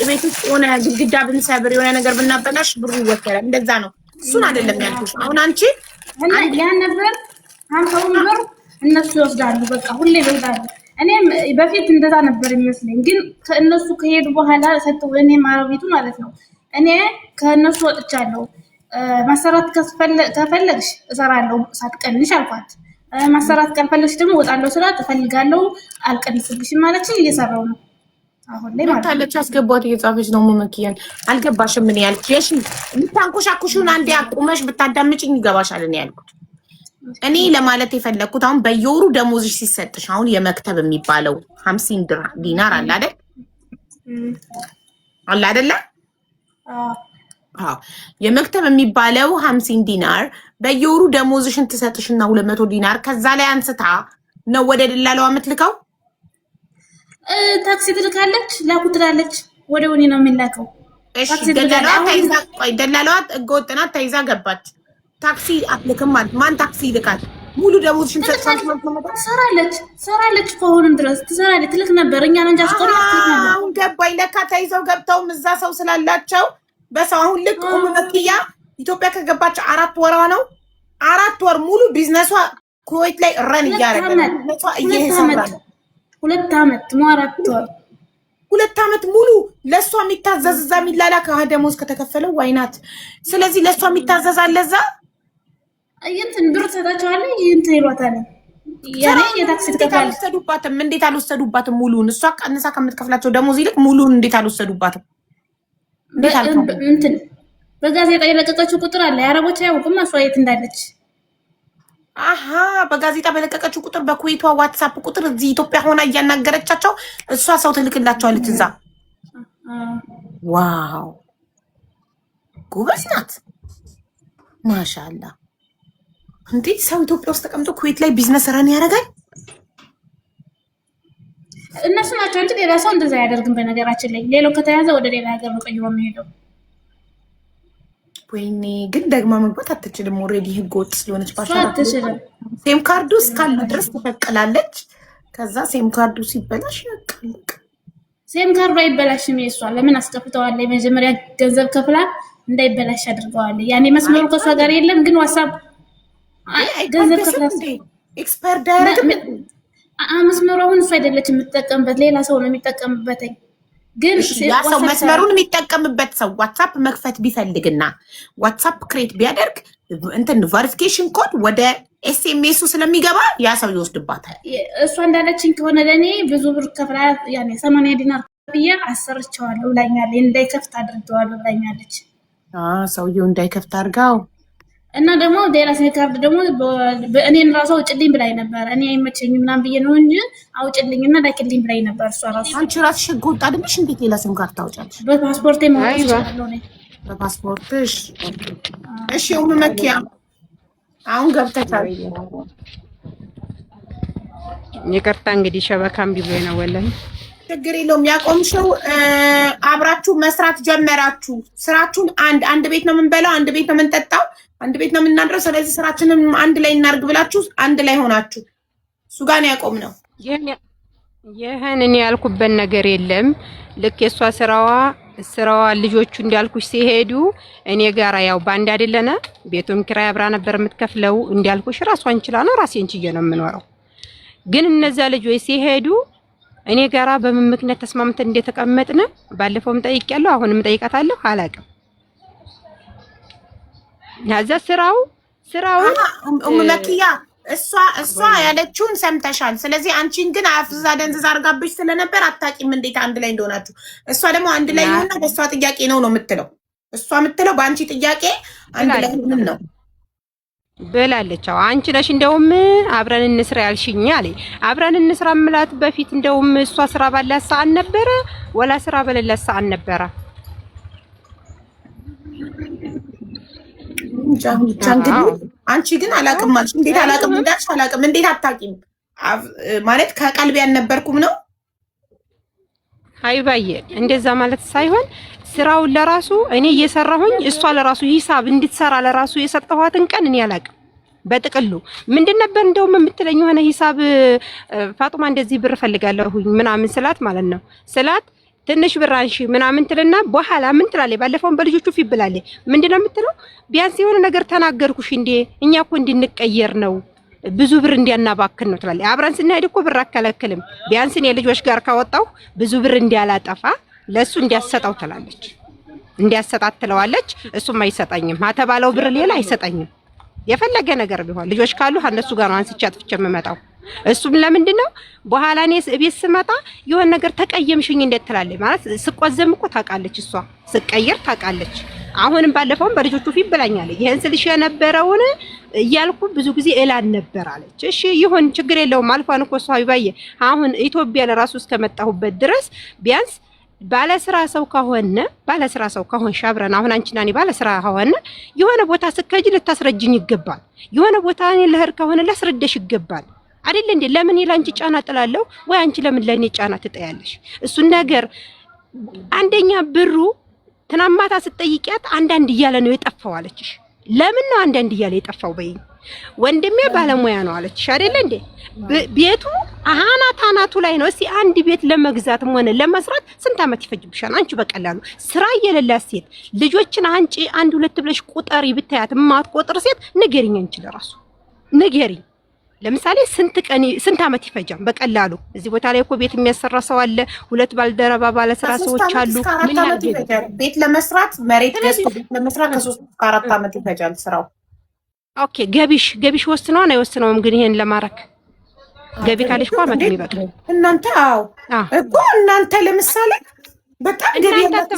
[SPEAKER 2] ቤት ውስጥ የሆነ ግድግዳ ብንሰብር የሆነ ነገር ብናበላሽ ብሩ ይወሰዳል። እንደዛ ነው። እሱን አይደለም ያልኩሽ። አሁን አንቺ
[SPEAKER 4] ያን ነበር አንተውን ብር እነሱ ይወስዳሉ። በቃ ሁሌ ይወስዳሉ። እኔም በፊት እንደዛ ነበር የሚመስለኝ፣ ግን ከእነሱ ከሄዱ በኋላ ሰጥተው እኔ ማረቢቱ ማለት ነው እኔ ከእነሱ ወጥቻለሁ። ማሰራት ከፈለግሽ እሰራለሁ ሳትቀንሽ አልኳት። ማሰራት ካልፈለግሽ ደግሞ ወጣለሁ ስላት እፈልጋለሁ አልቀንስብሽም ማለችኝ። እየሰራው ነው አሁን ላይ ማለት
[SPEAKER 2] ታለች። አስገባት እየጻፈች ነው። ሙመኪያን አልገባሽም? ምን ያልኩሽ የምታንኮሻኩሽውን አንዴ አቁመሽ ብታዳምጪኝ ይገባሻል። እኔ ያልኩት እኔ ለማለት የፈለግኩት አሁን በየወሩ ደሞዝሽ ሲሰጥሽ አሁን የመክተብ የሚባለው 50 ዲናር አለ አይደል? አለ አይደለ? የመክተብ የሚባለው 50 ዲናር በየወሩ ደሞዝሽን ትሰጥሽና 200 ዲናር ከዛ ላይ አንስታ ነው ወደ ደላላዋ የምትልከው።
[SPEAKER 4] ታክሲ ትልካለች፣ ላኩ ትላለች። ወደ ወኔ ነው የሚላከው።
[SPEAKER 2] እሺ ደላላዋ ህገወጥ ናት፣ ተይዛ ገባች። ታክሲ አትልክም ማለት ማን ታክሲ ይልካል? ሙሉ ደሞዝሽን ትሰጥሻለች ማለት ነው።
[SPEAKER 4] ሰራለች ከሆነም ድረስ ትሰራለች፣ ትልክ ነበር። እኛ ነው እንጂ
[SPEAKER 2] አሁን ገባኝ። ለካ ተይዘው ገብተውም እዛ ሰው ስላላቸው በሰው አሁን ልክ መኪያ ኢትዮጵያ ከገባች 4 ወሯ ነው። 4 ወር ሙሉ ቢዝነሷ ኩዌት ላይ ረን እያደረገ ነው። ቢዝነሷ እየሰራ ነው።
[SPEAKER 4] 2 ዓመት ሞራት ወር
[SPEAKER 2] 2 ዓመት ሙሉ ለሷ የሚታዘዝ እዛ የሚላላክ ደሞዝ ከተከፈለው ዋይናት። ስለዚህ ለሷ የሚታዘዝ አለ እዛ
[SPEAKER 4] እንትን ብር ተሰጣቸዋለህ እንትን ይሏታል። ያኔ የታክሲ ተከፋለ
[SPEAKER 2] አልወሰዱባትም። እንዴት አልወሰዱባትም? ሙሉን እሷ ቀንሳ ከምትከፍላቸው ደሞዝ ይልቅ ሙሉን እንዴት አልወሰዱባትም?
[SPEAKER 4] እንትን በጋዜጣ የለቀቀችው ቁጥር አለ። የአረቦች አያውቁም እሷ የት እንዳለች።
[SPEAKER 2] አሃ በጋዜጣ በለቀቀችው ቁጥር በኩዌቷ ዋትሳፕ ቁጥር እዚህ ኢትዮጵያ ሆና እያናገረቻቸው እሷ ሰው ትልክላቸዋለች እዛ። ዋው ጎበዝ ናት ማሻአላ። እንዴ ሰው ኢትዮጵያ ውስጥ ተቀምጦ ኩዌት ላይ ቢዝነስ ረን ያደርጋል።
[SPEAKER 4] እነሱ ናቸው እንጂ ሌላ ሰው እንደዛ አያደርግም። በነገራችን ላይ ሌላው ከተያዘ ወደ ሌላ ሀገር ነው ቀይሮ የሚሄደው።
[SPEAKER 2] ወይኔ ግን ደግማ መግባት አትችልም። ኦልሬዲ ህገ ወጥ ስለሆነች
[SPEAKER 4] አትችልም።
[SPEAKER 2] ሴም ካርዱ እስካለ ድረስ ትፈቅላለች። ከዛ ሴም ካርዱ ሲበላሽ ያቀልቅ።
[SPEAKER 4] ሴም ካርዱ አይበላሽም። የሷ ለምን አስከፍተዋል? መጀመሪያ ገንዘብ ከፍላ እንዳይበላሽ አድርገዋል። ያኔ መስመሩ ከሷ ጋር የለም፣ ግን ዋትስአፕ ገንዘብ ከፍላ
[SPEAKER 2] ኤክስፐርት ዳይሬክት
[SPEAKER 4] መስመሩ አሁን እሱ አይደለች የምትጠቀምበት፣ ሌላ ሰው ነው የሚጠቀምበት። ግን
[SPEAKER 2] ያ ሰው መስመሩን የሚጠቀምበት ሰው ዋትስአፕ መክፈት ቢፈልግና ዋትስአፕ ክሬት ቢያደርግ እንትን ቬሪፊኬሽን ኮድ ወደ ኤስኤምኤሱ ስለሚገባ ያ ሰው ይወስድባታል።
[SPEAKER 4] እሷ እንዳለችኝ ከሆነ ለእኔ ብዙ ብር ከፍላ ያኔ 80 ዲናር ብዬ አሰርቸዋለሁ ብላኛለች። እንዳይከፍት አድርገዋለሁ ብላኛለች።
[SPEAKER 2] ሰውየው እንዳይከፍት አድርጋው
[SPEAKER 4] እና ደግሞ ሌላ ሲም ካርድ ደግሞ እኔን ራሱ አውጭልኝ ብላኝ ነበር። እኔ አይመቸኝም ምናምን ብዬ ነው እንጂ አውጭልኝና ላኪልኝ ብላኝ ነበር እሷ ራሱ።
[SPEAKER 2] አንቺ ራስሽ ህገ ወጥ አይደለሽ? እንዴት ሌላ ሲም ካርድ ታውጫለሽ?
[SPEAKER 4] በፓስፖርቴ ማለት ነው።
[SPEAKER 2] በፓስፖርትሽ? እሺ መኪያ አሁን ገብተሻል።
[SPEAKER 3] ይቅርታ እንግዲህ ሸበካም ቢብሎ ነው ወላሂ
[SPEAKER 2] ችግር የለውም። ያቆምሽው አብራችሁ መስራት ጀመራችሁ። ስራችሁን አንድ ቤት ነው የምንበላው፣ አንድ ቤት ነው የምንጠጣው፣ አንድ ቤት ነው የምናድረው። ስለዚህ ስራችንን አንድ ላይ እናርግ ብላችሁ አንድ ላይ ሆናችሁ እሱ ጋር ነው ያቆምነው።
[SPEAKER 3] ይህን እኔ ያልኩበት ነገር የለም። ልክ የእሷ ስራዋ ልጆቹ እንዳልኩሽ ሲሄዱ እኔ ጋራ ያው ባንድ አይደለና ቤቱም ኪራይ አብራ ነበር የምትከፍለው። እንዳልኩሽ ራሷን ችላ ነው ራሴን ችዬ ነው የምኖረው። ግን እነዛ ልጆች ሲሄዱ እኔ ጋራ በምን ምክንያት ተስማምተን እንደተቀመጥን ባለፈውም ጠይቄያለሁ፣ አሁንም ጠይቃታለሁ። አላውቅም ያዛ ስራው
[SPEAKER 2] መኪያ እሷ ያለችውን ሰምተሻል። ስለዚህ አንቺን ግን አፍዛ ደንዝዛ አርጋብሽ ስለነበር አታውቂም እንዴት አንድ ላይ እንደሆናችሁ። እሷ ደግሞ አንድ ላይ ሆና በእሷ ጥያቄ ነው የምትለው። እሷ የምትለው በአንቺ ጥያቄ አንድ ላይ ምን ነው
[SPEAKER 3] ብላለች። አዎ አንቺ ነሽ እንደውም አብረን እንስራ ያልሽኝ አለ። አብረን እንስራ ምላት በፊት እንደውም እሷ ስራ ባላት ሰዓት ነበረ ወላ ስራ በሌላት ሰዓት ነበረ?
[SPEAKER 2] አንቺ ግን አላቅም አልሽ። እንዴት አላቅም እንዳልሽ አላቅም። እንዴት አታቂም ማለት ከቀልቤ አልነበርኩም ነው?
[SPEAKER 3] ሀይባዬ እንደዛ ማለት ሳይሆን ስራውን ለራሱ እኔ እየሰራሁኝ እሷ ለራሱ ሂሳብ እንድትሰራ ለራሱ የሰጠኋትን ቀን እኔ አላቅም። በጥቅሉ ምንድን ነበር እንደውም የምትለኝ የሆነ ሂሳብ ፋጡማ እንደዚህ ብር ፈልጋለሁኝ ምናምን ስላት ማለት ነው ስላት ትንሽ ብር አንሺ ምናምን ትልና በኋላ ምን ትላለች? ባለፈውን በልጆቹ ፊት ብላለች። ምንድነው የምትለው? ቢያንስ የሆነ ነገር ተናገርኩሽ እንዴ እኛ እኮ እንድንቀየር ነው ብዙ ብር እንዲያናባክን ነው ትላለች። አብረን ስንሄድ እኮ ብር አከለክልም ቢያንስ እኔ ልጆች ጋር ካወጣው ብዙ ብር እንዲያላጠፋ ለሱ እንዲያሰጣው ትላለች። እንዲያሰጣት ትለዋለች። እሱም አይሰጠኝም አተባለው ብር ሌላ አይሰጠኝም። የፈለገ ነገር ቢሆን ልጆች ካሉ እነሱ ጋር ነው አንስቻት ፍቼ የምመጣው። እሱም ለምንድነው በኋላ እኔ ቤት ስመጣ የሆነ ነገር ተቀየምሽኝ እንዴት ትላለች። ማለት ስቆዘም እኮ ታውቃለች እሷ ስቀየር ታውቃለች። አሁንም ባለፈውም በልጆቹ ፊት ብላኛለች። ይሄን ስልሽ የነበረውን እያልኩ ብዙ ጊዜ እላን ነበር አለች። እሺ ይሁን ችግር የለውም አልፋን እኮ እሷ ይባየ አሁን ኢትዮጵያ ለራሱ እስከመጣሁበት ድረስ ቢያንስ ባለስራ ሰው ከሆንሽ አብረን አሁን አንቺና እኔ ባለስራ ከሆነ የሆነ ቦታ ስከጅ ልታስረጅኝ ይገባል። የሆነ ቦታ እኔ ለህር ከሆነ ላስረዳሽ ይገባል አይደል እንዴ? ለምን ይላንቺ ጫና ጥላለሁ ወይ አንቺ ለምን ለኔ ጫና ትጠያለሽ? እሱን ነገር አንደኛ ብሩ ትናማታ ስትጠይቂያት አንዳንድ እያለ ነው የጠፋው አለችሽ። ለምን ነው አንዳንድ እያለ የጠፋው በይኝ። ወንድሜ ባለሙያ ነው አለችሽ አይደል እንዴ? ቤቱ አናቱ ላይ ነው። እስቲ አንድ ቤት ለመግዛትም ሆነ ለመስራት ስንት አመት ይፈጅብሻል? አንቺ በቀላሉ ስራ የሌላት ሴት ልጆችን አንቺ አንድ ሁለት ብለሽ ቁጠሪ ብታያት ማትቆጥር ሴት ንገሪኝ። አንቺ ለራሱ ንገሪኝ። ለምሳሌ ስንት አመት ይፈጃል? በቀላሉ እዚህ ቦታ ላይ እኮ ቤት የሚያሰራ ሰው አለ። ሁለት ባልደረባ ባለስራ ሰዎች አሉ። ምን ያህል
[SPEAKER 2] ቤት ለመስራት መሬት ገዝቶ ቤት ለመስራት ከ3 እስከ 4 አመት ይፈጃል ስራው።
[SPEAKER 3] ኦኬ ገቢሽ ወስነው ነው አይወስነውም? ግን ይሄን ለማረክ ገቢ ካለሽ እኮ አመት ይበቃል።
[SPEAKER 2] እናንተ አዎ እኮ እናንተ ለምሳሌ በጣም ገቢ
[SPEAKER 3] ያለባችሁ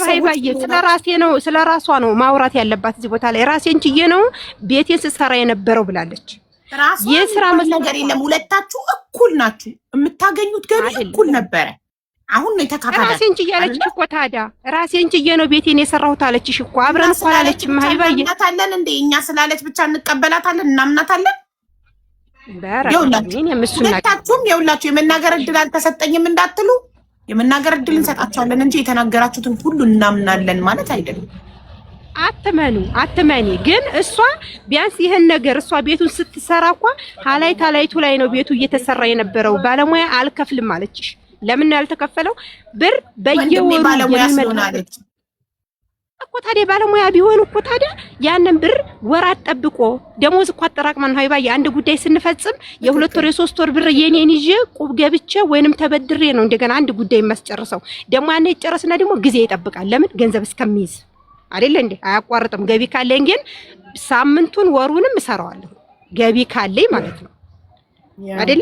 [SPEAKER 3] ስለራሷ ነው ማውራት ያለባት እዚህ ቦታ ላይ። ራሴን ችዬ ነው ቤቴን ስሰራ የነበረው ብላለች።
[SPEAKER 2] የስራ ነገር የለም። ሁለታችሁ እኩል ናችሁ። የምታገኙት ገቢ እኩል ነበረ። አሁን ነው የተካካለ።
[SPEAKER 3] ራሴን ችዬ አለችሽ እኮ ታዲያ ራሴን ችዬ ነው ቤቴን የሰራሁት አለችሽ እኮ። አብረን እኮ አላለችም ማይባዬ
[SPEAKER 2] እናታለን እንዴ? እኛ ስላለች ብቻ እንቀበላታለን እናምናታለን? ሁለታችሁም የሁላችሁ የመናገር እድል አልተሰጠኝም እንዳትሉ፣ የመናገር እድል እንሰጣቸዋለን እንጂ የተናገራችሁትን ሁሉ እናምናለን ማለት አይደለም። አትመኒ። ግን እሷ ቢያንስ ይሄን ነገር እሷ ቤቱን ስትሰራ እንኳን ታላይቱ ላይ ነው ቤቱ እየተሰራ የነበረው። ባለሙያ አልከፍልም አለችሽ። ለምን ያልተከፈለው ብር በየወሩ ባለሙያ ስለሆነች
[SPEAKER 3] እኮ ታዲያ ባለሙያ ቢሆን እኮ ታዲያ ያንን ብር ወራት ጠብቆ ደሞዝ እኮ አጠራቅመን ነው ይባይ አንድ ጉዳይ ስንፈጽም የ2 ወር የ3 ወር ብር የኔን ይዤ ቁብ ገብቼ ወይንም ተበድሬ ነው እንደገና አንድ ጉዳይ ማስጨርሰው። ደግሞ ያኔ ይጨርስና ደግሞ ጊዜ ይጠብቃል። ለምን ገንዘብ እስከሚይዝ አይደል እንዴ? አያቋርጥም። ገቢ ካለኝ ግን ሳምንቱን ወሩንም እሰራዋለሁ ገቢ ካለኝ ማለት ነው አይደል?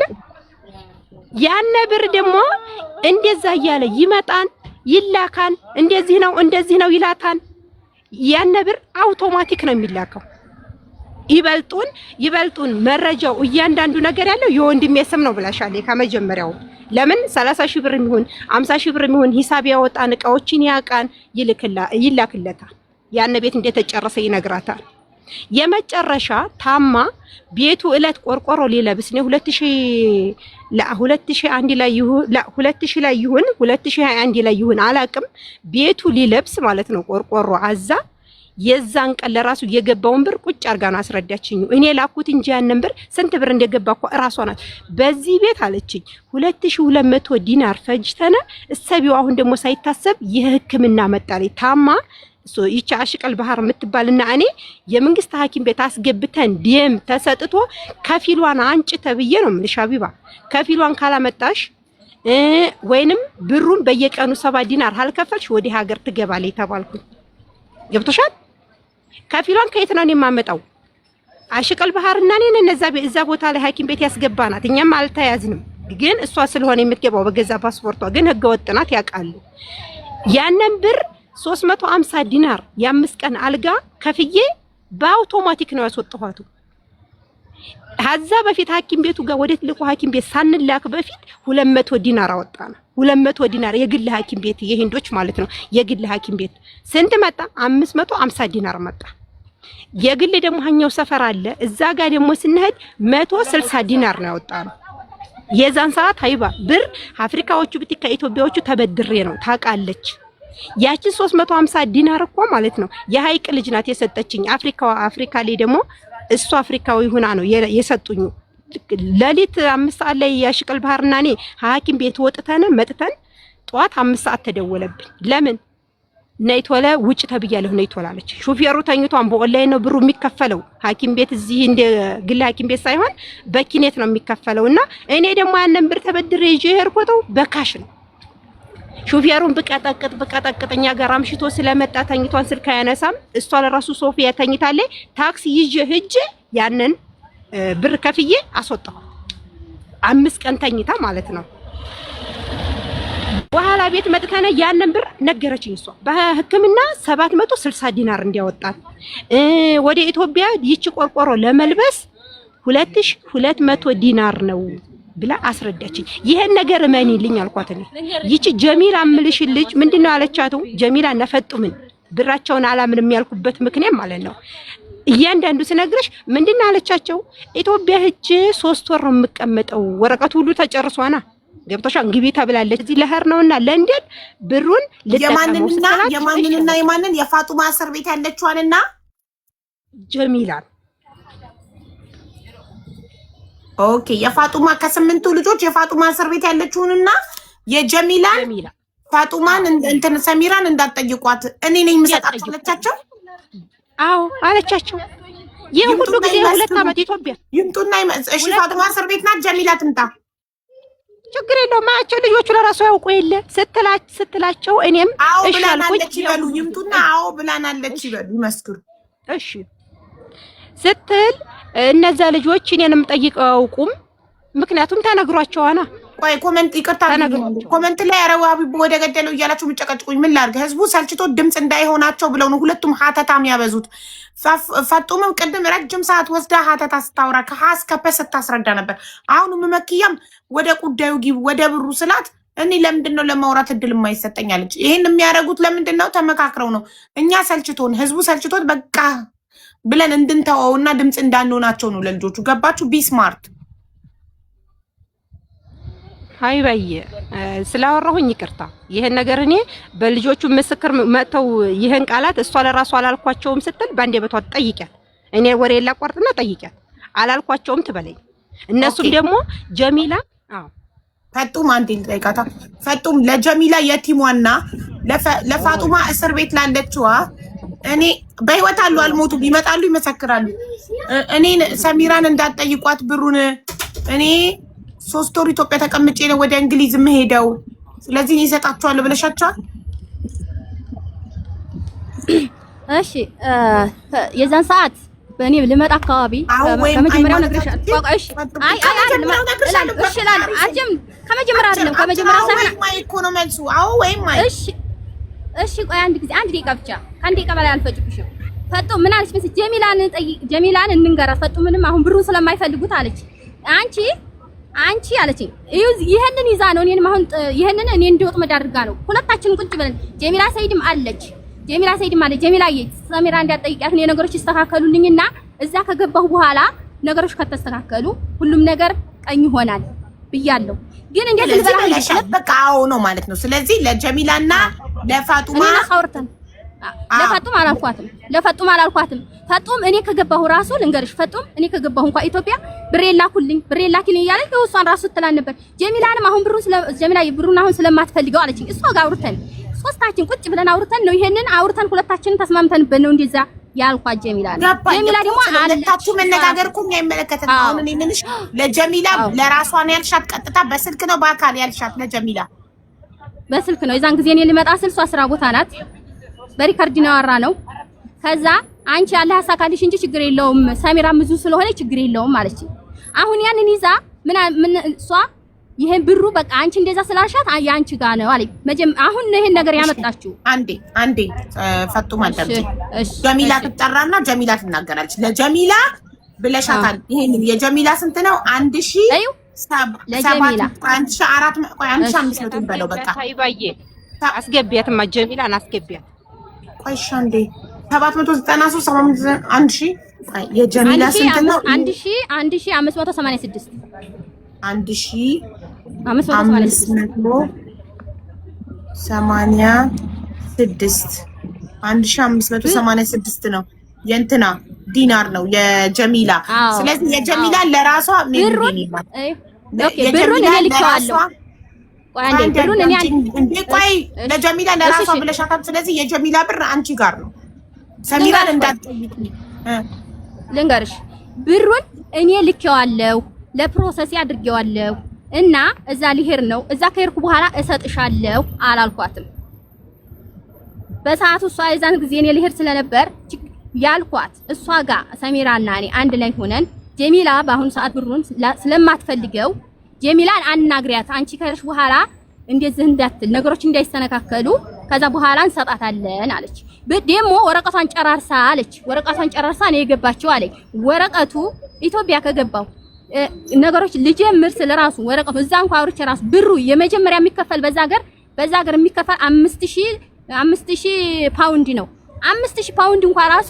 [SPEAKER 3] ያነ ብር ደግሞ እንደዛ እያለ ይመጣን ይላካን። እንደዚህ ነው ይላታን። ያነ ብር አውቶማቲክ ነው የሚላከው። ይበልጡን መረጃው እያንዳንዱ ነገር ያለው የወንድሜ ስም ነው ብላሻለች ከመጀመሪያው። ለምን 30 ሺህ ብር የሚሆን 50 ሺህ ብር የሚሆን ሂሳብ ያወጣን እቃዎችን ያቃን ይላክለታል። ያነ ቤት እንደተጨረሰ ይነግራታል። የመጨረሻ ታማ ቤቱ እለት ቆርቆሮ ሊለብስ ነው 2001 ላይ ይሁን 2000 ላይ ይሁን 2021 ላይ ይሁን አላቅም። ቤቱ ሊለብስ ማለት ነው ቆርቆሮ አዛ የዛን ቀን ለራሱ የገባውን ብር ቁጭ አርጋ ነው አስረዳችኝ። እኔ ላኩት እንጂ ያንን ብር ስንት ብር እንደገባ እኮ እራሷ ናት። በዚህ ቤት አለችኝ 2200 ዲናር ፈጅተነ እሰቢው። አሁን ደግሞ ሳይታሰብ የሕክምና መጣለኝ ታማ ይቻ አሽቀል ባህር የምትባልና እኔ የመንግስት ሐኪም ቤት አስገብተን ደም ተሰጥቶ ከፊሏን አንጭ ተብዬ ነው የምልሽ ሀቢባ። ከፊሏን ካላመጣሽ ወይንም ብሩን በየቀኑ 7 ዲናር አልከፈልሽ ወደ ሀገር ትገባለች ተባልኩኝ። ገብቶሻል? ከፊሏን ከየት ነው የማመጣው? አሽቀል ባህርና እኔ እዛ ቦታ ላይ ሐኪም ቤት ያስገባናት። እኛም አልተያዝንም፣ ግን እሷ ስለሆነ የምትገባው በገዛ ፓስፖርቷ ግን ህገ ወጥ ናት ያውቃሉ። ያንን ብር 350 ዲናር የ5 ቀን አልጋ ከፍዬ በአውቶማቲክ ነው ያስወጣኋት። ሀዛ በፊት ሐኪም ቤቱ ጋር ወደ ትልቁ ሐኪም ቤት ሳንላክ በፊት 200 ዲናር አወጣና 200 ዲናር የግል ሐኪም ቤት የሂንዶች ማለት ነው። የግል ሐኪም ቤት ስንት መጣ? 550 ዲናር መጣ። የግል ደግሞ ሀኛው ሰፈር አለ እዛ ጋር ደግሞ ስንሄድ 160 ዲናር ነው ያወጣነው። የዛን ሰዓት ሀይባ ብር አፍሪካዎቹ ብትካ ኢትዮጵያዎቹ ተበድሬ ነው ታውቃለች። ያቺ 350 ዲናር እኮ ማለት ነው የሀይቅ ልጅ ናት የሰጠችኝ። አፍሪካ ላይ ደግሞ እሱ አፍሪካዊ ሆና ነው የሰጡኝ። ለሊት 5 ሰዓት ላይ ያሽቀል ባህርና እኔ ሐኪም ቤት ወጥተን መጥተን ጧት 5 ሰዓት ተደወለብኝ። ለምን ነይቶለ ውጭ ተብያለሁ ነይቶላ አለች። ሹፌሩ ተኝቷን በኦንላይን ነው ብሩ የሚከፈለው ሐኪም ቤት እዚህ እንደ ግል ሐኪም ቤት ሳይሆን በኪኔት ነው የሚከፈለውና እኔ ደግሞ ያንን ብር ተበድሬ ይዤ ሄድኩተው በካሽ ነው። ሹፌሩን በቀጠቀጠኛ ጋር አምሽቶ ስለመጣ ተኝቷን ስልክ አያነሳም። እሷ ለራሱ ሶፊያ ተኝታለች። ታክሲ ይዤ ሂጅ ያንን ብር ከፍዬ አስወጣሁ። 5 ቀን ተኝታ ማለት ነው። በኋላ ቤት መጥተነ ያንን ብር ነገረችኝ። እሷ በህክምና 760 ዲናር እንዲያወጣት ወደ ኢትዮጵያ ይቺ ቆርቆሮ ለመልበስ 2200 ዲናር ነው ብላ አስረዳችኝ። ይሄን ነገር እመኒልኝ አልኳት። ይቺ ጀሚላ ምልሽ ልጅ ምንድነው አለቻቱ። ጀሚላ ነፈጡምን ብራቸውን አላምንም ያልኩበት ምክንያት ማለት ነው። እያንዳንዱ ስነግርሽ ምንድነው አለቻቸው። ኢትዮጵያ ሂጅ 3 ወር ነው የምቀመጠው ወረቀቱ ሁሉ ተጨርሷና ገብቶሻን ግቢ ተብላለች። እዚህ ለህር ነውና ለንደን ብሩን
[SPEAKER 2] የማንንና የማንን የፋጡማ እስር ቤት ያለችዋንና
[SPEAKER 3] ጀሚላን
[SPEAKER 2] ኦኬ የፋጡማ ከ8ቱ ልጆች የፋጡማ እስር ቤት ያለችውንና የጀሚላን ፋጡማን እንትን ሰሚራን እንዳትጠይቋት እኔ ነኝ የምሰጣቸው አለቻቸው።
[SPEAKER 3] አዎ አለቻቸው። የሁሉ ጊዜ 2 አመት ኢትዮጵያ
[SPEAKER 2] ይምጡና እሺ ፋጡማ እስር ቤት ናት። ጀሚላ ትምጣ
[SPEAKER 3] ችግር የለውም። ማያቸው ልጆቹ ለራሱ ያውቁ የለ ስትላቸው እኔም
[SPEAKER 2] እሺ አልኩኝ ይበሉ። ይምጡና አዎ ብላናለች ይበሉ ይመስክሩ።
[SPEAKER 3] እሺ ስትል እነዛ ልጆች እኔንም ጠይቀው አያውቁም። ምክንያቱም ተነግሯቸዋና
[SPEAKER 2] ቆይ ኮሜንት ይቅርታ ኮሜንት ላይ አረው ሀቢብ ወደ ገደለው እያላችሁ ምጨቀጭቁኝ ምን ላድርግ? ህዝቡ ሰልችቶ ድምጽ እንዳይሆናቸው ብለው ነው ሁለቱም ሀተታም ያበዙት። ፈጡምም ቅድም ረጅም ሰዓት ወስዳ ሀተታ ስታወራ ከሀስ ከፐስ ስታስረዳ ነበር። አሁንም መክያም ወደ ጉዳዩ ግቡ ወደ ብሩ ስላት እኔ ለምንድነው ለማውራት እድል የማይሰጠኝ አለች። ይሄን የሚያደርጉት ለምንድነው? ተመካክረው ነው። እኛ ሰልችቶን ህዝቡ ሰልችቶት በቃ ብለን እንድንተወውና ድምጽ እንዳንሆናቸው ነው ለልጆቹ። ገባችሁ? ቢ ስማርት
[SPEAKER 3] ሃይ ባይ ስላወራሁኝ ይቅርታ። ይሄን ነገር እኔ በልጆቹ ምስክር መተው ይሄን ቃላት እሷ ለራሷ አላልኳቸውም ስትል ባንዴ በቷ ጠይቂያት። እኔ ወሬ ላቋርጥና ጠይቂያት አላልኳቸውም ትበለኝ። እነሱም ደግሞ ጀሚላ
[SPEAKER 2] ፈጡም አንዴ ልጠይቃታ። ፈጡም ለጀሚላ የቲሟና ለፋጡማ እስር ቤት ላለችዋ እኔ በህይወት አሉ አልሞቱም፣ ይመጣሉ ይመሰክራሉ። እኔ ሰሚራን እንዳትጠይቋት ብሩን እኔ 3 ወር ኢትዮጵያ ተቀምጬ ነው ወደ እንግሊዝ የምሄደው፣ ስለዚህ ይሰጣቸዋል ብለሻቸዋል?
[SPEAKER 1] እሺ የዛን ሰዓት በእኔ ልመጣ አካባቢ ከመጀመሪያው ነግሬሻለሁ። እሺ አይ ከመጀመሪያው አይደለም ከመጀመሪያው ሳይሆን
[SPEAKER 2] ማይኮ ነው መልሱ። አዎ ወይም ማይ
[SPEAKER 1] እሺ ቆይ አንድ ደቂቃ ብቻ ከአንድ ደቂቃ በላይ አልፈጭብሽም። ፈጡም ምን አለች መሰለኝ ጀሚላን እንንገራት። ፈጡም ምንም አሁን ብሩን ስለማይፈልጉት አለች። አንቺ አለችኝ ይሄንን ይዛ ነው እኔን አሁን ይሄንን እኔ እንዲወጥ መዳርጋ ነው ሁለታችንም ቁጭ ብለን ጀሚላ ሰይድም አለች ጀሚላዬ ሰሚራ እንዲያጠይቃት ነው ነገሮች ይስተካከሉልኝና እዛ ከገባሁ በኋላ ነገሮች ከተስተካከሉ ሁሉም ነገር ቀኝ ይሆናል ብያለሁ። ግን እንዴት ልበላሽ
[SPEAKER 2] በቃ አዎ ነው ማለት ነው። ስለዚህ ለጀሚላና ለፋጡማ
[SPEAKER 1] አውርተን ለፈጡም አላልኳትም። ፈጡም እኔ ከገባሁ ራሱ ልንገርሽ ፈጡም እኔ ከገባሁ እንኳን ኢትዮጵያ ብሬ ላኪልኝ እያለች እሷን ራሱ ትላል ነበር። ጀሚላንም አሁን ብሩን አሁን ስለማትፈልገው አለችኝ። እሷ ጋር አውርተን ሶስታችን ቁጭ ብለን አውርተን ነው ይሄንን አውርተን ሁለታችንን ተስማምተንበት ነው እንደዛ ያልኳት። ጀሚላ ደግሞ
[SPEAKER 2] ሁለታችሁ መነጋገር እኮ አይመለከተንም። አሁን እኔ ምንሽ ለጀሚላ ለራሷ ነው ያልሻት? ቀጥታ በስልክ ነው በአካል ያልሻት? ለጀሚላ
[SPEAKER 1] በስልክ ነው። የዛን ጊዜ እኔ ልመጣ ስል እሷ ስራ ቦታ ናት። በሪካርድ ነው ያወራነው። ከዛ አንቺ አላህ ያሳካልሽ እንጂ ችግር የለውም ሰሚራ ብዙ ስለሆነ ችግር የለውም አለች። አሁን ያንን ይዛ ምን እሷ ይሄን ብሩ በቃ አንቺ እንደዛ ስላልሻት ያንቺ ጋር ነው አለኝ። አሁን ነው ይሄን ነገር ያመጣችው።
[SPEAKER 2] አንዴ ፈጡማ አዳምጪ። ጀሚላ ትጠራና ጀሚላ ትናገራለች። ለጀሚላ ብለሻታል። ይሄን የጀሚላ ስንት ነው? 1400 በለው በቃ
[SPEAKER 3] ታይባዬ አስገቢያትማ ጀሚላን አስገቢያት።
[SPEAKER 2] ቆይሽ አንዴ 793 1000 የጀሚላ ስንት ነው?
[SPEAKER 1] 1586
[SPEAKER 2] 1586 ነው። የእንትና ዲናር ነው የጀሚላ። ስለዚህ የጀሚላ ለራሷ
[SPEAKER 1] ብሩን እኔ ልኬዋለሁ።
[SPEAKER 2] ቆይ ለጀሚላ ለራሷ ብለሻታል። ስለዚህ የጀሚላ ብር አንቺ ጋር ነው። ሰሚራን እንዳትጠይቂ
[SPEAKER 1] ልንገርሽ፣ ብሩን እኔ ልኬዋለሁ፣ ለፕሮሰስ አድርጌዋለሁ እና እዛ ሊሄድ ነው። እዛ ከሄድኩ በኋላ እሰጥሻለሁ አላልኳትም። በሰዓቱ እሷ የዛን ጊዜ እኔ ሊሄድ ስለነበር ያልኳት እሷ ጋር ሰሚራና እኔ አንድ ላይ ሆነን ጀሚላ በአሁኑ ሰዓት ብሩን ስለማትፈልገው ጀሚላን አናግሪያት፣ አንቺ ከሄድሽ በኋላ እንደዚህ እንዳትል ነገሮች እንዳይስተነካከሉ ከዛ በኋላ እንሰጣታለን አለች። ደግሞ ወረቀቷን ጨራርሳ አለች። ወረቀቷን ጨራርሳ ነው የገባችው አለኝ። ወረቀቱ ኢትዮጵያ ከገባው ነገሮች ልጀምር ስለራሱ ወረቀቱ እዛ እንኳን አውርቼ ራሱ ብሩ የመጀመሪያ የሚከፈል በዛ ሀገር የሚከፈል 5000 ፓውንድ ነው። 5000 ፓውንድ እንኳን ራሱ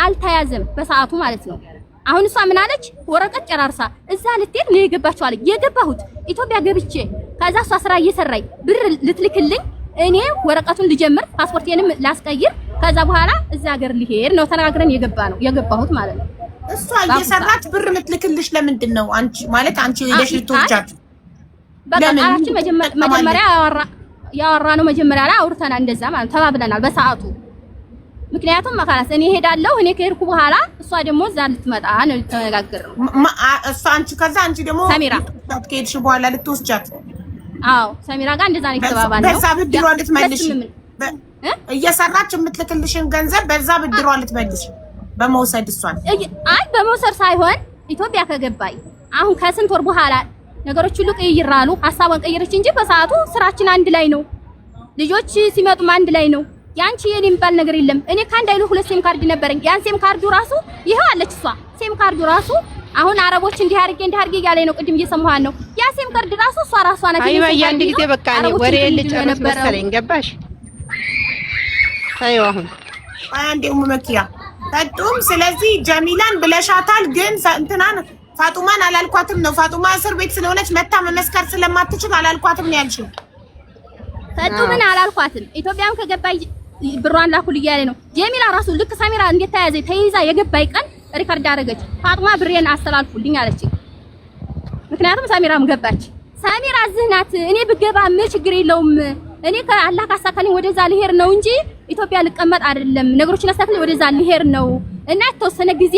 [SPEAKER 1] አልተያዘም በሰዓቱ ማለት ነው። አሁን እሷ ምን አለች? ወረቀት ጨራርሳ እዛ ልትሄድ ነው የገባችው አለኝ። የገባሁት ኢትዮጵያ ገብቼ ከዛ እሷ ስራ እየሰራኝ ብር ልትልክልኝ እኔ ወረቀቱን ልጀምር ፓስፖርቴንም ላስቀይር ከዛ በኋላ እዛ ሀገር ሊሄድ ነው ተነጋግረን የገባሁት ማለት ነው።
[SPEAKER 2] እሷ እየሰራች ብር ልትልክልሽ ለምንድን ነው? አንቺ ማለት አንቺ ሄደሽ ልትወጃት
[SPEAKER 1] በቃ መጀመሪያ ያወራ ነው። መጀመሪያ ላይ አውርተናል፣ እንደዛ ማለት ተባብለናል በሰዓቱ። ምክንያቱም መካላስ እኔ ሄዳለሁ፣ እኔ ከሄድኩ በኋላ እሷ ደግሞ እዛ ልትመጣ ነው ልትነጋገር ነው።
[SPEAKER 2] እሷ አንቺ ከዛ አንቺ ደግሞ
[SPEAKER 1] ሰሚራ
[SPEAKER 2] ከሄድሽ በኋላ ልትወስጃት።
[SPEAKER 1] አዎ ሰሚራ ጋር እንደዛ ነው የተባባልነው።
[SPEAKER 2] በዛ ብድሯ ልትመልሽ እየሰራች የምትልክልሽን ገንዘብ በዛ ብድሯ ልትመልሽ በመውሰድ እሷን
[SPEAKER 1] አይ በመውሰድ ሳይሆን ኢትዮጵያ ከገባይ አሁን ከስንት ወር በኋላ ነገሮች ሁሉ ቀይራሉ። ሐሳቧን ቀይረች እንጂ በሰዓቱ ስራችን አንድ ላይ ነው። ልጆች ሲመጡም አንድ ላይ ነው። ያንቺ የኔ የሚባል ነገር የለም። እኔ ካንድ አይሉ 2 ሴም ካርድ ነበረኝ። ያን ሴም ካርዱ ራሱ ይሄው አለች እሷ። ሴም ካርዱ ራሱ አሁን አረቦች እንዲህ አድርጌ እያለኝ ነው። ቅድም እየሰማኋን ነው። ያ ሴም ካርድ ራሱ እሷ ራሷ ናት።
[SPEAKER 3] አይባ አንድ ጊዜ በቃ እኔ ወሬ ልጨርስ መሰለኝ። ገባሽ? ታዩ አሁን
[SPEAKER 2] አንዴው መመኪያ ፈጡም። ስለዚህ ጀሚላን ብለሻታል፣ ግን እንትናን ፋጡማን አላልኳትም ነው። ፋጡማ እስር ቤት ስለሆነች መታ መመስከር ስለማትችል አላልኳትም ነው ያልሽው።
[SPEAKER 1] ፈጡምን አላልኳትም። ኢትዮጵያም ከገባይ ብሯን ላኩል እያለ ነው። ጀሚላ ራሱ ልክ ሰሚራ እንዴት ተይዛ የገባይ ቀን ሪከርድ አደረገች። ፋጡማ ብሬን አስተላልፉልኝ አለች። ምክንያቱም ሰሚራም ገባች። ሰሚራ ዝህናት እኔ ብገባ ምን ችግር የለውም። እኔ ከአላህ ካሳካልኝ ወደዛ ልሄድ ነው እንጂ ኢትዮጵያ ልቀመጥ አይደለም። ነገሮችን አስተካክለኝ ወደዛ ልሄድ ነው እና የተወሰነ ጊዜ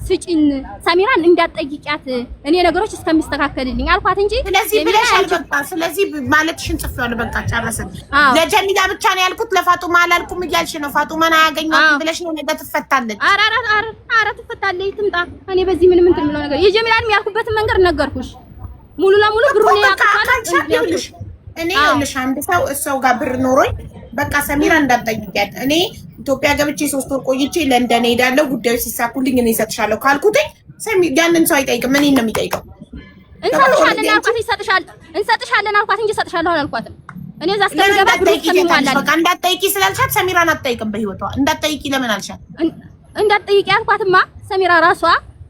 [SPEAKER 1] ስጪኝ ሰሚራን እንዳትጠይቂያት እኔ ነገሮች እስከሚስተካከልልኝ አልኳት እንጂ
[SPEAKER 2] ስለዚህ ብለሻል። በቃ ስለዚህ ማለትሽን ጽፌዋለሁ። በቃ ጨረሰን። ለጀሚላ ብቻ ነው ያልኩት፣ ለፋጡማ አላልኩም እያልሽ ነው። ፋጡማን አያገኛትም ብለሽ ነው ነገ ትፈታለች።
[SPEAKER 1] ኧረ ትፈታለች፣ ትምጣ። እኔ በዚህ ምንም እንትን የምለው ነገር የጀሚላን ያልኩበትን መንገድ ነገርኩሽ። ሙሉ ለሙሉ ብሩን ያቀርባል።
[SPEAKER 2] እኔ ይኸውልሽ አንድ ሰው እሰው ጋር ብር ኖሮኝ በቃ ሰሚራ እንዳትጠይቂያት እኔ ኢትዮጵያ ገብቼ 3 ወር ቆይቼ ለንደን ሄዳለሁ ጉዳዮች ሲሳኩልኝ እኔ እሰጥሻለሁ ካልኩትኝ ያንን ሰው አይጠይቅም። እኔን ነው የሚጠይቀው።
[SPEAKER 1] እንሰጥሻለን አልኳት እንጂ እሰጥሻለሁ አላልኳትም። እኔ እዛ እስከምገባ
[SPEAKER 2] በቃ እንዳትጠይቂ ስላልሻት ሰሚራን አትጠይቅም። በህይወቷ እንዳትጠይቂ ለምን አልሻት?
[SPEAKER 1] እንዳትጠይቂ አልኳትማ። ሰሚራ ራሷ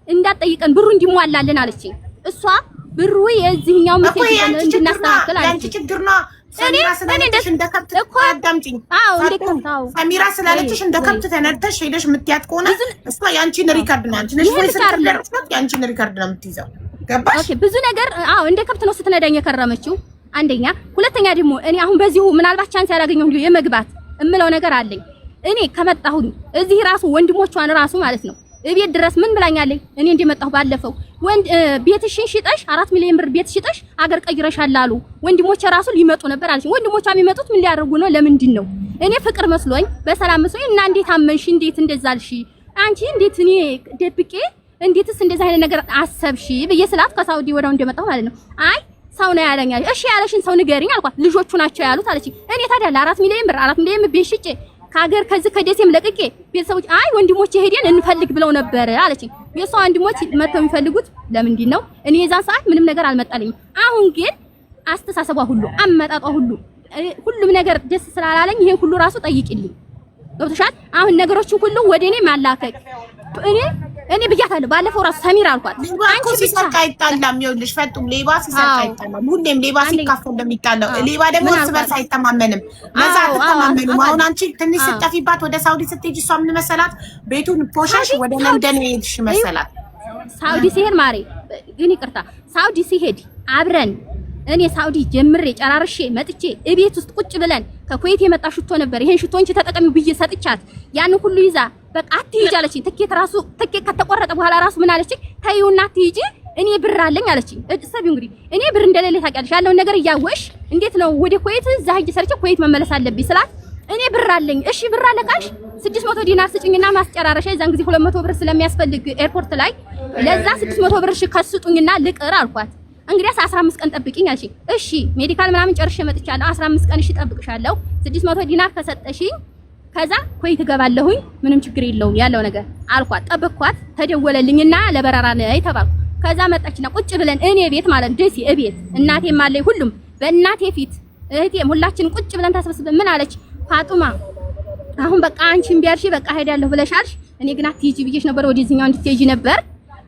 [SPEAKER 1] እንዳትጠይቀን ብሩ እንዲሟላልን አለችኝ። እሷ ብሩ የዚህኛው ምትይ እንድናስተካክል አለች።
[SPEAKER 2] ያንቺ ችግር ነው። ሰሚራ ስላለችሽ እንደ ከብት አዳምጪኝ። ሰሚራ ስላለችሽ እንደ ከብት ተነድተሽ ሄደሽ የምትያት ከሆነ እሷ ያንቺን ሪካርድ ነው ያንቺን ሪካርድ ነው የምትይዘው። ገባሽ?
[SPEAKER 1] ኦኬ ብዙ ነገር እንደ ከብት ነው ስትነዳኝ የከረመችው። አንደኛ፣ ሁለተኛ ደግሞ እኔ አሁን በዚሁ ምናልባት ቻንስ ያላገኘው የመግባት እምለው ነገር አለኝ። እኔ ከመጣሁኝ እዚህ ራሱ ወንድሞቿን ራሱ ማለት ነው እቤት ድረስ ምን ብላኛለኝ? እኔ እንደመጣሁ ባለፈው ቤትሽን ሽጠሽ 4 ሚሊዮን ብር ቤት ሽጠሽ አገር ቀይረሻል አሉ ወንድሞቼ ራሱ ሊመጡ ነበር አለች። ወንድሞቿ የሚመጡት ምን ሊያደርጉ ነው? ለምንድን ነው? እኔ ፍቅር መስሎኝ በሰላም መስሎኝ እና እንዴት አመንሽ? እንዴት እንደዛ አልሽ? አንቺ እንዴት እኔ ደብቄ እንዴትስ እንደዛ አይነት ነገር አሰብሽ ብዬ ስላት ከሳውዲ ወዳው እንደመጣሁ ማለት ነው። አይ ሰው ነው ያለኝ። እሺ ያለሽን ሰው ንገሪኝ አልኳት። ልጆቹ ናቸው ያሉት አለችኝ። እኔ ታዲያ ለ4 ሚሊዮን ብር 4 ሚሊዮን ቤት ሽጬ ከሀገር ከዚህ ከደሴም ለቅቄ ቤተሰቦች አይ ወንድሞቼ ሄደን እንፈልግ ብለው ነበር አለችኝ። የሷ ወንድሞች መተው የሚፈልጉት ለምንድን ነው? እኔ የዛን ሰዓት ምንም ነገር አልመጣልኝም። አሁን ግን አስተሳሰቧ ሁሉ አመጣጧ ሁሉም ነገር ደስ ስላላለኝ ይሄን ሁሉ ራሱ ጠይቂልኝ። ገብቶሻል? አሁን ነገሮችን ሁሉ ወደኔ ማላከክ እኔ ብያታለሁ። ባለፈው ራሱ ሰሚራ አልኳት
[SPEAKER 2] አንቺ ሲሰርቅ አይጣላም። ይኸውልሽ ፈጡም ሌባ ሲሰርቅ አይጣላም። ሁሌም ሌባ ሲካፈል እንደሚጣላው ሌባ ደግሞ እርስ በርስ አይተማመንም። ለዛ አትተማመኑም። አሁን አንቺ ትንሽ ስትጠፊባት ወደ ሳውዲ ስትሄጂ እሷ ምን መሰላት ቤቱን ፖሻሽ ወደ ለንደን ሄድሽ መሰላት።
[SPEAKER 1] ሳውዲ ሲሄድ ማሬ ግን ይቅርታ ሳውዲ ሲሄድ አብረን እኔ ሳውዲ ጀምሬ ጨራርሼ መጥቼ እቤት ውስጥ ቁጭ ብለን ከኩዌት የመጣ ሽቶ ነበር። ይሄን ሽቶ እንጂ ተጠቀሚው ብዬ ሰጥቻት ያን ሁሉ ይዛ በቃ አትሂጂ አለችኝ። ትኬት ከተቆረጠ በኋላ ራሱ ምን አለችኝ? ተይውና አትሂጂ እኔ ብር አለኝ አለችኝ። እሰቢው እንግዲህ እኔ ብር እንደሌለ ታውቂያለሽ። ያለውን ነገር እያወሽ እንዴት ነው ወደ ኩዌት እዛ ሂጅ ሰርቼ ኩዌት መመለስ አለብኝ ስላት እኔ ብር አለኝ። እሺ ብር አለ ካልሽ 600 ዲናር ስጭኝና ማስጨራረሻ የዛን ጊዜ 200 ብር ስለሚያስፈልግ ኤርፖርት ላይ ለዛ 600 ብር ከስጡኝና ልቅር አልኳት። እንግዲያስ 15 ቀን ጠብቂኝ አልሽኝ። እሺ ሜዲካል ምናምን ጨርሼ መጥቻለሁ። 15 ቀን እሺ ጠብቅሻለሁ። 600 ዲናር ከሰጠሽኝ ከዛ ኩዌት እገባለሁኝ ምንም ችግር የለውም ያለው ነገር አልኳት። ጠብቅኳት። ተደወለልኝና ለበረራ ነይ ተባልኩ። ከዛ መጣችና ቁጭ ብለን እኔ ቤት ማለት ደሴ እቤት እናቴም አለኝ ሁሉም በእናቴ ፊት እህቴም ሁላችንም ቁጭ ብለን ተሰብስበን ምን አለች ፋጡማ አሁን በቃ አንቺን ቢያርሺ በቃ ሄዳለሁ ብለሻልሽ። እኔ ግን አትሂጂ ብዬሽ ነበር ወደዚህኛው እንድትሄጂ ነበር።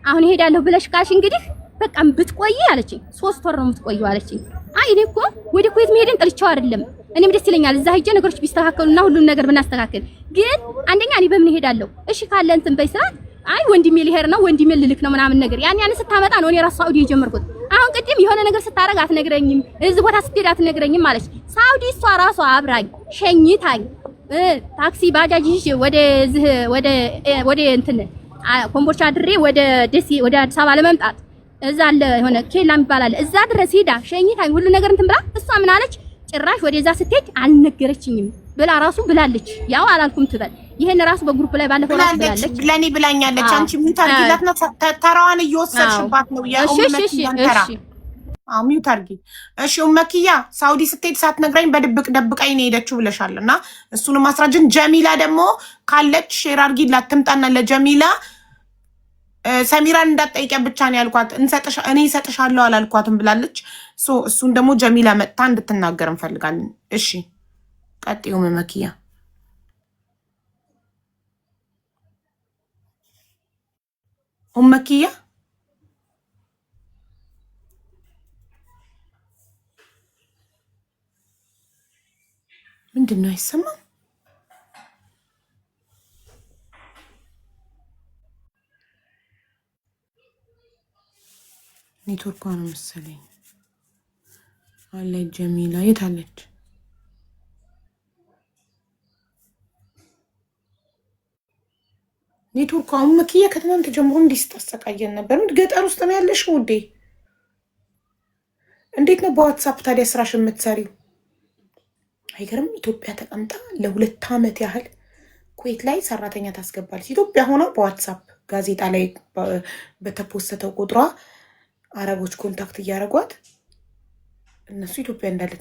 [SPEAKER 1] አሁን ሄዳለሁ ብለሽ ካልሽ እንግዲህ በቃ ብትቆይ አለችኝ። 3 ወር ነው የምትቆየው አለችኝ። አይ እኔ እኮ ወደ ኩዌት መሄድን ጠልቼው አይደለም። እኔም ደስ ይለኛል እዛ ሄጄ ነገሮች ቢስተካከሉና ሁሉም ነገር ብናስተካክል። ግን አንደኛ እኔ በምን ሄዳለሁ? እሺ ካለ እንትን በይ ስላት አይ ወንድሜ ሊሄድ ነው ወንድሜ ልልክ ነው ምናምን ነገር ያን ስታመጣ ነው እኔ ራሱ ሳውዲ የጀመርኩት። አሁን ቅድም የሆነ ነገር ስታረግ አትነግረኝም፣ እዚህ ቦታ ስትሄድ አትነግረኝም አለች። ሳውዲ እሷ ራሷ አብራኝ ሸኝታኝ ታክሲ ባጃጅ ይዤ ወደ እንትን ኮምቦልቻ ድሬ ወደ ደሴ ወደ አዲስ አበባ ለመምጣት እዛ አለ የሆነ ኬላ የሚባል አለ እዛ ድረስ ሄዳ ሸኝታኝ ሁሉ ነገር እንትን ብላ እሷ ምን አለች ጭራሽ ወደዛ ስትሄድ አልነገረችኝም ብላ ራሱ ብላለች። ያው አላልኩም ትበል ይሄን ራሱ በግሩፕ ላይ ባለፈው ራሱ ብላለች።
[SPEAKER 2] ለኔ ብላኛለች። አንቺ ሚውት አድርጊላት ነው ተራዋን እየወሰድሽባት ነው። እሺ ሚውት አድርጊ። እሺ ኡመኪያ ሳውዲ ስትሄድ ሳትነግረኝ በድብቅ ደብቀኝ ነው ሄደችው ብለሻልና እሱንም ማስራጅን ጀሚላ ደግሞ ካለች ሼር አድርጊላት ትምጣና ለጀሚላ ሰሚራን እንዳትጠይቂያ ብቻ ነው ያልኳት። እኔ እሰጥሻለሁ አላልኳትም ብላለች። እሱን ደግሞ ጀሚላ መጥታ እንድትናገር እንፈልጋለን። እሺ ቀጥዩ መመኪያ ኡመኪያ ምንድን ነው አይሰማም? ኔትወርኳ ነው መሰለኝ። አለች ጀሚላ የት አለች? ኔትወርኳ ኡመኪያ ከትናንት ጀምሮ እንዲህ ስታሰቃየን ነበር። ገጠር ውስጥ ነው ያለሽው ውዴ? እንዴት ነው በዋትሳፕ ታዲያ ስራሽ የምትሰሪው? አይገርም። ኢትዮጵያ ተቀምጣ ለ2 ዓመት ያህል ኩዌት ላይ ሰራተኛ ታስገባለች። ኢትዮጵያ ሆና በዋትሳፕ ጋዜጣ ላይ በተፖስተው ቁጥሯ አረቦች ኮንታክት እያደረጓት እነሱ ኢትዮጵያ እንዳለች